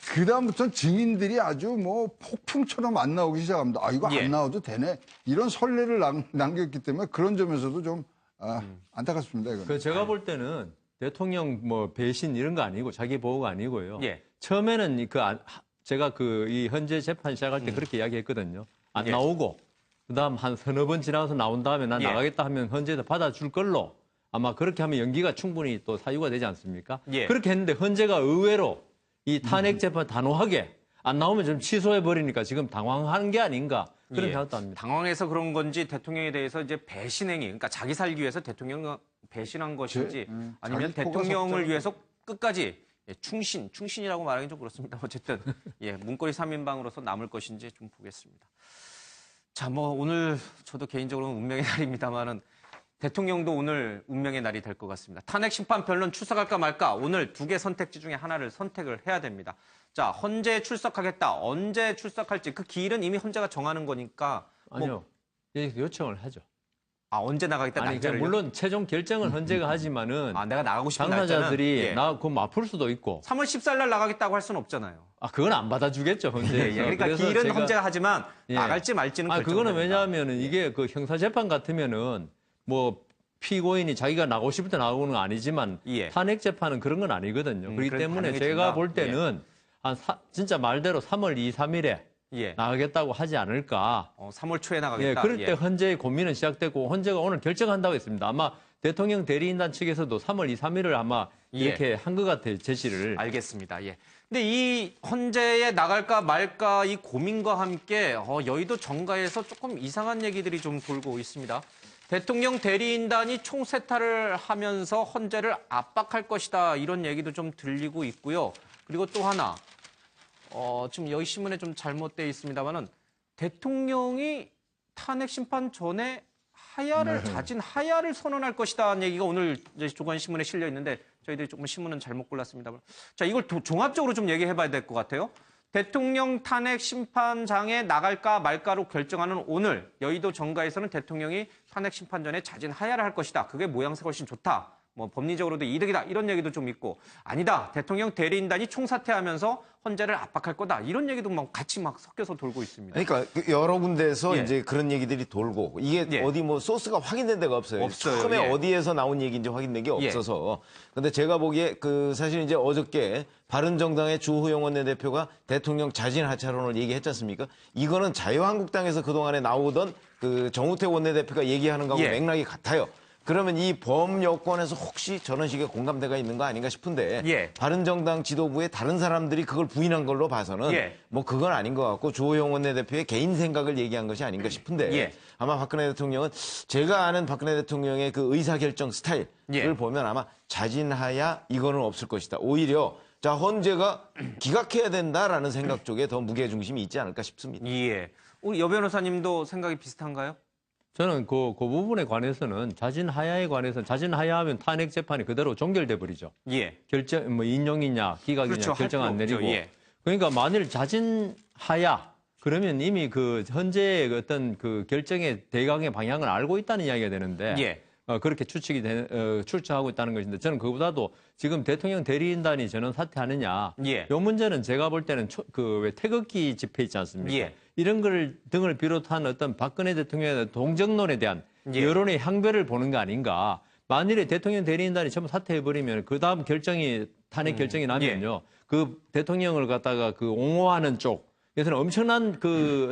그 다음부터는 증인들이 아주 뭐 폭풍처럼 안 나오기 시작합니다. 아 이거 안 나와도 되네. 이런 선례를 남겼기 때문에 그런 점에서도 좀 안타깝습니다. 이거는. 제가 볼 때는 대통령 뭐 배신 이런 거 아니고 자기 보호가 아니고요. 예. 처음에는 제가 이 현재 재판 시작할 때 그렇게 이야기했거든요. 안 예. 나오고 그다음 한 서너 번 지나서 나온 다음에 난 예. 나가겠다 하면 헌재에서 받아줄 걸로 아마 그렇게 하면 연기가 충분히 또 사유가 되지 않습니까? 예. 그렇게 했는데 헌재가 의외로 이 탄핵 재판 단호하게 안 나오면 좀 취소해 버리니까 지금 당황하는 게 아닌가 그런 예. 생각도 합니다. 당황해서 그런 건지 대통령에 대해서 이제 배신행위, 그러니까 자기 살기 위해서 대통령을 배신한 것인지 아니면 자기 코가 대통령을 섰죠. 위해서 끝까지 충신이라고 말하기 좀 그렇습니다. 어쨌든 문고리 3인방으로서 남을 것인지 좀 보겠습니다. 자, 뭐 오늘 저도 개인적으로는 운명의 날입니다만은 대통령도 오늘 운명의 날이 될 것 같습니다. 탄핵 심판 변론 출석할까 말까 오늘 두 개 선택지 중에 하나를 선택을 해야 됩니다. 자, 헌재에 출석하겠다. 언제 출석할지 그 기일은 이미 헌재가 정하는 거니까. 아니요. 요청을 하죠. 언제 나가겠다. 아니, 날짜를요? 물론 최종 결정은 헌재가 하지만은 내가 나가고 싶은 당사자들이 날짜는 그럼 아플 수도 있고. 3월 14일 날 나가겠다고 할 수는 없잖아요. 그건 안 받아주겠죠, 헌재에서. 그러니까 그래서 기일은 제가- 헌재가 하지만 예. 나갈지 말지는 그거는 결정됩니다. 왜냐하면은 이게 그 형사재판 같으면은 뭐 피고인이 자기가 나가고 싶을 때 나오는 건 아니지만 탄핵 재판은 그런 건 아니거든요. 그렇기 그래도 때문에 가능해진다. 제가 볼 때는 진짜 말대로 3월 2, 3일에 나가겠다고 하지 않을까. 3월 초에 나가겠다. 그럴 때 헌재의 고민은 시작됐고 헌재가 오늘 결정한다고 했습니다. 아마 대통령 대리인단 측에서도 3월 2, 3일을 아마 이렇게 한 것 같아요. 제시를. 알겠습니다. 근데 이 헌재에 나갈까 말까 이 고민과 함께 여의도 정가에서 조금 이상한 얘기들이 좀 돌고 있습니다. 대통령 대리인단이 총세탈을 하면서 헌재를 압박할 것이다. 이런 얘기도 좀 들리고 있고요. 그리고 또 하나, 지금 여기 신문에 좀 잘못되어 있습니다만은 대통령이 탄핵 심판 전에 자진 하야를 선언할 것이다는 얘기가 오늘 이제 조간신문에 실려 있는데 저희들이 조금 신문은 잘못 골랐습니다. 자, 이걸 종합적으로 좀 얘기해 봐야 될 것 같아요. 대통령 탄핵 심판장에 나갈까 말까로 결정하는 오늘 여의도 정가에서는 대통령이 탄핵 심판 전에 자진 하야를 할 것이다. 그게 모양새가 훨씬 좋다. 뭐 법리적으로도 이득이다. 이런 얘기도 좀 있고 아니다. 대통령 대리인단이 총사퇴하면서 헌재를 압박할 거다. 이런 얘기도 같이 섞여서 돌고 있습니다. 그러니까 여러 군데에서 이제 그런 얘기들이 돌고 이게 어디 뭐 소스가 확인된 데가 없어요. 처음에 어디에서 나온 얘기인지 확인된 게 없어서. 근데 제가 보기에 사실 이제 어저께 바른정당의 주호영 원내대표가 대통령 자진 하차론을 얘기했지 않습니까? 이거는 자유한국당에서 그동안에 나오던 정우택 원내대표가 얘기하는 거하고 맥락이 같아요. 그러면 이 범여권에서 혹시 저런 식의 공감대가 있는 거 아닌가 싶은데 바른정당 지도부의 다른 사람들이 그걸 부인한 걸로 봐서는 뭐 그건 아닌 것 같고 주호영 원내대표의 개인 생각을 얘기한 것이 아닌가 싶은데 아마 박근혜 대통령은 제가 아는 박근혜 대통령의 그 의사결정 스타일을 보면 아마 자진하야 이거는 없을 것이다. 오히려 자 헌재가 기각해야 된다라는 생각 쪽에 더 무게중심이 있지 않을까 싶습니다. 우리 여 변호사님도 생각이 비슷한가요? 저는 그 부분에 관해서는 자진하야에 관해서는 자진하야하면 탄핵 재판이 그대로 종결돼 버리죠. 결정 뭐 인용이냐 기각이냐 그렇죠. 결정 안 내리고. 없죠. 그러니까 만일 자진하야 그러면 이미 그 현재의 어떤 그 결정의 대강의 방향을 알고 있다는 이야기가 되는데 그렇게 추측하고 있다는 것인데 저는 그보다도 지금 대통령 대리인단이 전원 사퇴하느냐 이 문제는 제가 볼 때는 왜 태극기 집회 있지 않습니까? 이런 걸 등을 비롯한 어떤 박근혜 대통령의 동정론에 대한 여론의 향배를 보는 거 아닌가. 만일에 대통령 대리인단이 전부 사퇴해버리면 그 다음 탄핵 결정이 나면요. 그 대통령을 갖다가 옹호하는 쪽에서는 엄청난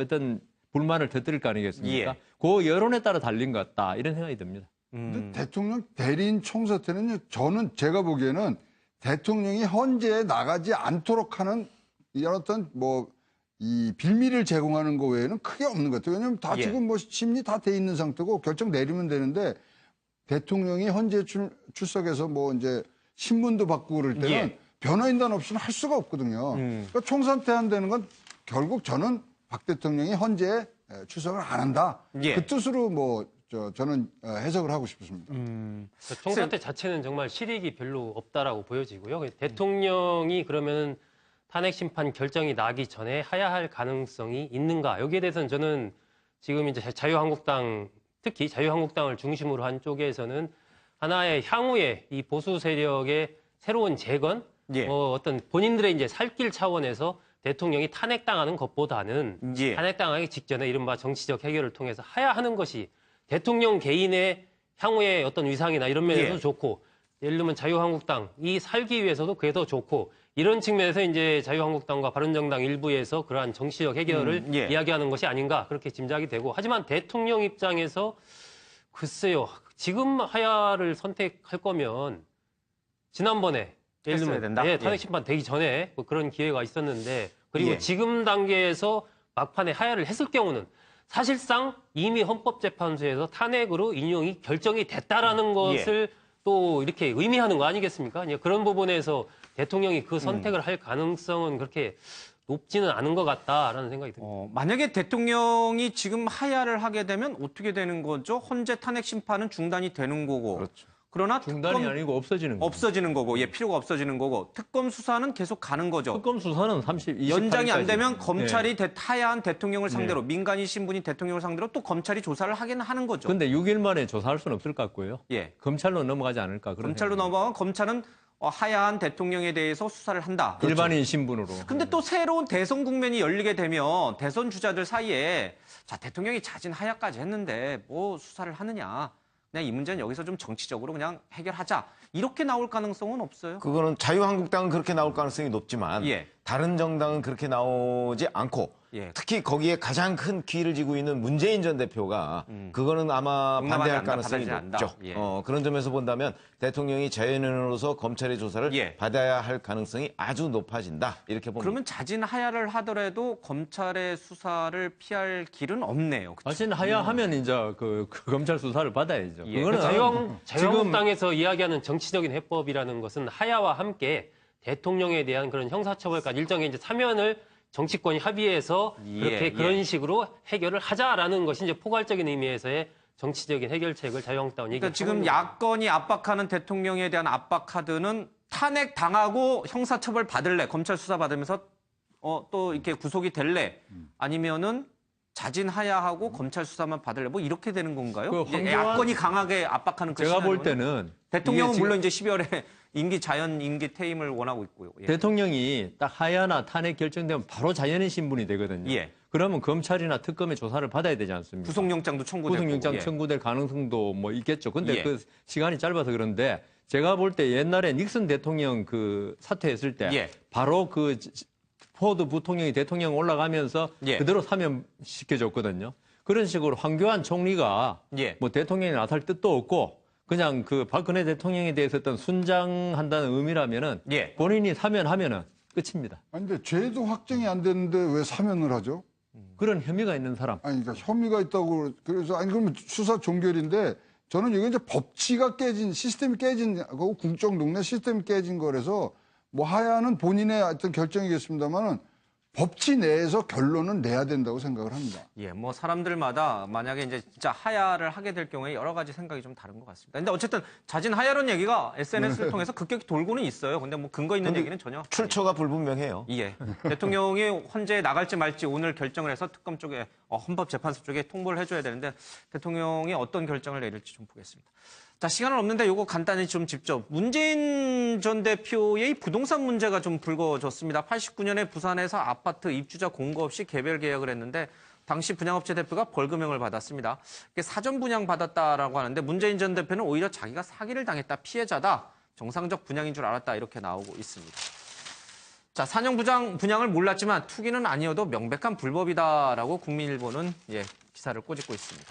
어떤 불만을 터뜨릴 거 아니겠습니까? 그 여론에 따라 달린 것 같다. 이런 생각이 듭니다. 근데 대통령 대리인 총사퇴는요, 제가 보기에는 대통령이 헌재에 나가지 않도록 하는 이런 어떤 이 빌미를 제공하는 거 외에는 크게 없는 것 같아요. 왜냐하면 다 지금 심리 다 돼 있는 상태고 결정 내리면 되는데 대통령이 헌재 출석해서 이제 신문도 받고 그럴 때는 변호인단 없이는 할 수가 없거든요. 그러니까 총사퇴한다는 건 결국 저는 박 대통령이 헌재에 출석을 안 한다. 그 뜻으로 저는 해석을 하고 싶습니다. 총사퇴 자체는 정말 실익이 별로 없다라고 보여지고요. 대통령이 그러면 탄핵 심판 결정이 나기 전에 하야할 가능성이 있는가? 여기에 대해서는 저는 지금 이제 자유한국당, 특히 자유한국당을 중심으로 한 쪽에서는 하나의 향후에 이 보수 세력의 새로운 재건, 어떤 본인들의 이제 살길 차원에서 대통령이 탄핵당하는 것보다는 탄핵당하기 직전에 이른바 정치적 해결을 통해서 하야하는 것이 대통령 개인의 향후의 어떤 위상이나 이런 면에서도 좋고 예를 들면 자유한국당이 살기 위해서도 그게 더 좋고 이런 측면에서 이제 자유한국당과 바른정당 일부에서 그러한 정치적 해결을 이야기하는 것이 아닌가 그렇게 짐작이 되고 하지만 대통령 입장에서 글쎄요. 지금 하야를 선택할 거면 지난번에 예를 들면 탄핵 심판 되기 전에 뭐 그런 기회가 있었는데 그리고 지금 단계에서 막판에 하야를 했을 경우는 사실상 이미 헌법재판소에서 탄핵으로 인용이 결정이 됐다라는 것을 또 이렇게 의미하는 거 아니겠습니까? 그런 부분에서 대통령이 그 선택을 할 가능성은 그렇게 높지는 않은 것 같다라는 생각이 듭니다. 만약에 대통령이 지금 하야를 하게 되면 어떻게 되는 거죠? 헌재 탄핵 심판은 중단이 되는 거고. 그렇죠. 그러나 중단이 아니고 없어지는 거고. 없어지는 거고. 필요가 없어지는 거고. 특검 수사는 계속 가는 거죠. 특검 수사는 28일까지. 연장이 안 되면 검찰이 하야한 대통령을 상대로 민간이신 분이 대통령을 상대로 또 검찰이 조사를 하긴 하는 거죠. 근데 6일 만에 조사할 수는 없을 것 같고요. 검찰로 넘어가지 않을까. 검찰로 넘어가면 검찰은 하야한 대통령에 대해서 수사를 한다. 일반인 신분으로. 근데 또 새로운 대선 국면이 열리게 되면 대선 주자들 사이에 자, 대통령이 자진 하야까지 했는데 뭐 수사를 하느냐. 그냥 이 문제는 여기서 좀 정치적으로 그냥 해결하자. 이렇게 나올 가능성은 없어요. 그거는 자유한국당은 그렇게 나올 가능성이 높지만 다른 정당은 그렇게 나오지 않고 특히 거기에 가장 큰 기회를 지고 있는 문재인 전 대표가 그거는 아마 반대할 가능성이 높죠. 그런 점에서 본다면 대통령이 자연인으로서 검찰의 조사를 받아야 할 가능성이 아주 높아진다. 이렇게 봅니다. 그러면 자진 하야를 하더라도 검찰의 수사를 피할 길은 없네요. 그쵸? 자진 하야하면 이제 그 검찰 수사를 받아야죠. 그거는 자유한국당에서 이야기하는 정치적인 해법이라는 것은 하야와 함께 대통령에 대한 그런 형사처벌까지 일정의 이제 사면을 정치권이 합의해서 그렇게 그런 식으로 해결을 하자라는 것이 이제 포괄적인 의미에서의 정치적인 해결책을 자유한국당은 얘기하고 지금 야권이 압박하는 대통령에 대한 압박 카드는 탄핵 당하고 형사처벌 받을래, 검찰 수사 받으면서 또 이렇게 구속이 될래, 아니면은 자진 하야하고 검찰 수사만 받을래, 뭐 이렇게 되는 건가요? 야권이 강하게 압박하는 그 제가 볼 때는 대통령은 물론 이제 12월에 자연 임기 퇴임을 원하고 있고요. 대통령이 딱 하야나 탄핵 결정되면 바로 자연인 신분이 되거든요. 그러면 검찰이나 특검의 조사를 받아야 되지 않습니까? 구속영장도 청구되고. 구속영장 청구될 가능성도 뭐 있겠죠. 근데 그 시간이 짧아서 그런데 제가 볼 때 옛날에 닉슨 대통령 그 사퇴했을 때 바로 그 포드 부통령이 대통령 올라가면서 그대로 사면시켜줬거든요. 그런 식으로 황교안 총리가 뭐 대통령이 나설 뜻도 없고 그냥 그 박근혜 대통령에 대해서 어떤 순장한다는 의미라면은 본인이 사면하면은 끝입니다. 아니 근데 죄도 확정이 안 됐는데 왜 사면을 하죠? 그런 혐의가 있는 사람. 아니 그러니까 혐의가 있다고 그래서 아니 그러면 수사 종결인데 저는 이게 이제 법치가 깨진 시스템이 깨진 거고 국정농단 시스템이 깨진 거라서 뭐 하야는 본인의 어떤 결정이겠습니다만은 법치 내에서 결론은 내야 된다고 생각을 합니다. 뭐 사람들마다 만약에 이제 진짜 하야를 하게 될 경우에 여러 가지 생각이 좀 다른 것 같습니다. 근데 어쨌든 자진 하야론 얘기가 SNS를 통해서 급격히 돌고는 있어요. 근데 뭐 근거 있는 얘기는 전혀. 출처가 불분명해요. 대통령이 헌재에 나갈지 말지 오늘 결정을 해서 특검 쪽에 헌법재판소 쪽에 통보를 해줘야 되는데 대통령이 어떤 결정을 내릴지 좀 보겠습니다. 자, 시간은 없는데 요거 간단히 좀 짚죠. 문재인 전 대표의 부동산 문제가 좀 불거졌습니다. 89년에 부산에서 아파트 입주자 공고 없이 개별 계약을 했는데 당시 분양업체 대표가 벌금형을 받았습니다. 사전 분양 받았다라고 하는데 문재인 전 대표는 오히려 자기가 사기를 당했다, 피해자다, 정상적 분양인 줄 알았다 이렇게 나오고 있습니다. 자, 산영 분양을 몰랐지만 투기는 아니어도 명백한 불법이다라고 국민일보는 기사를 꼬집고 있습니다.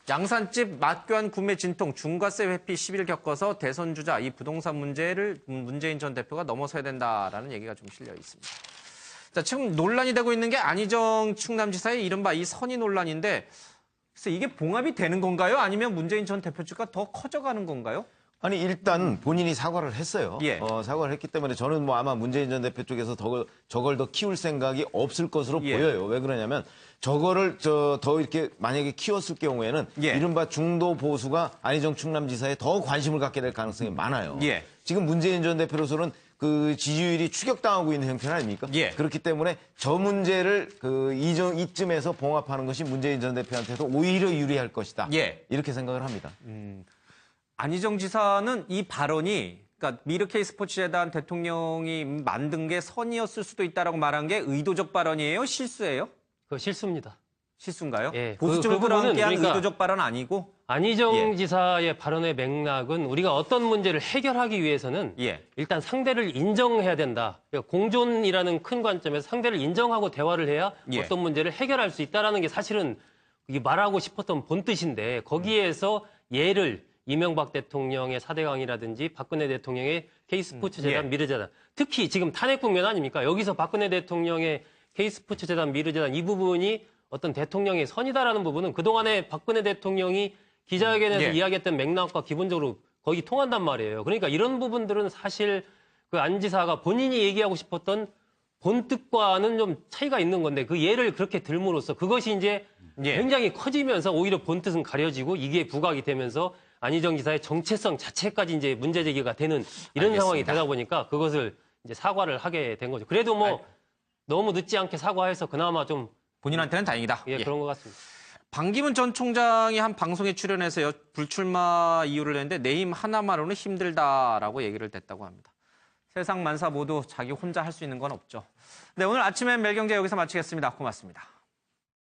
양산집 맛교환 구매 진통 중과세 회피 10일 겪어서 대선 주자 이 부동산 문제를 문재인 전 대표가 넘어서야 된다라는 얘기가 좀 실려 있습니다. 자, 지금 논란이 되고 있는 게 안희정 충남지사의 이른바 이 선의 논란인데 그래서 이게 봉합이 되는 건가요? 아니면 문재인 전 대표 측가 더 커져가는 건가요? 아니 일단 본인이 사과를 했어요. 사과를 했기 때문에 저는 뭐 아마 문재인 전 대표 쪽에서 저걸 더 키울 생각이 없을 것으로 보여요. 왜 그러냐면 저거를 더 이렇게 만약에 키웠을 경우에는 이른바 중도 보수가 안희정 충남지사에 더 관심을 갖게 될 가능성이 많아요. 지금 문재인 전 대표로서는 그 지지율이 추격당하고 있는 형편 아닙니까? 그렇기 때문에 저 문제를 이쯤에서 봉합하는 것이 문재인 전 대표한테도 오히려 유리할 것이다. 이렇게 생각을 합니다. 안희정 지사는 이 발언이 그러니까 미르K 스포츠재단 대통령이 만든 게 선이었을 수도 있다라고 말한 게 의도적 발언이에요? 실수예요? 그 실수입니다. 실수인가요? 보수 쪽을 끌어안게 한 의도적 발언 아니고? 안희정 예. 지사의 발언의 맥락은 우리가 어떤 문제를 해결하기 위해서는 예. 일단 상대를 인정해야 된다. 그러니까 공존이라는 큰 관점에서 상대를 인정하고 대화를 해야 예. 어떤 문제를 해결할 수 있다는 게 사실은 이게 말하고 싶었던 본뜻인데 거기에서 예를 이명박 대통령의 4대강이라든지 박근혜 대통령의 K스포츠 재단 예. 미르재단 특히 지금 탄핵 국면 아닙니까? 여기서 박근혜 대통령의 K스포츠 재단 미르재단 이 부분이 어떤 대통령의 선이다라는 부분은 그동안에 박근혜 대통령이 기자회견에서 예. 이야기했던 맥락과 기본적으로 거의 통한단 말이에요. 그러니까 이런 부분들은 사실 그 안 지사가 본인이 얘기하고 싶었던 본뜻과는 좀 차이가 있는 건데 그 예를 그렇게 들므로써 그것이 이제 예. 굉장히 커지면서 오히려 본뜻은 가려지고 이게 부각이 되면서 안희정 지사의 정체성 자체까지 이제 문제 제기가 되는 이런 알겠습니다. 상황이 되다 보니까 그것을 이제 사과를 하게 된 거죠. 그래도 뭐 너무 늦지 않게 사과해서 그나마 좀 본인한테는 다행이다. 예, 그런 것 같습니다. 반기문 전 총장이 한 방송에 출연해서 불출마 이유를 냈는데 내 힘 하나만으로는 힘들다라고 얘기를 했다고 합니다. 세상 만사 모두 자기 혼자 할 수 있는 건 없죠. 네, 오늘 아침엔 멜경제 여기서 마치겠습니다. 고맙습니다.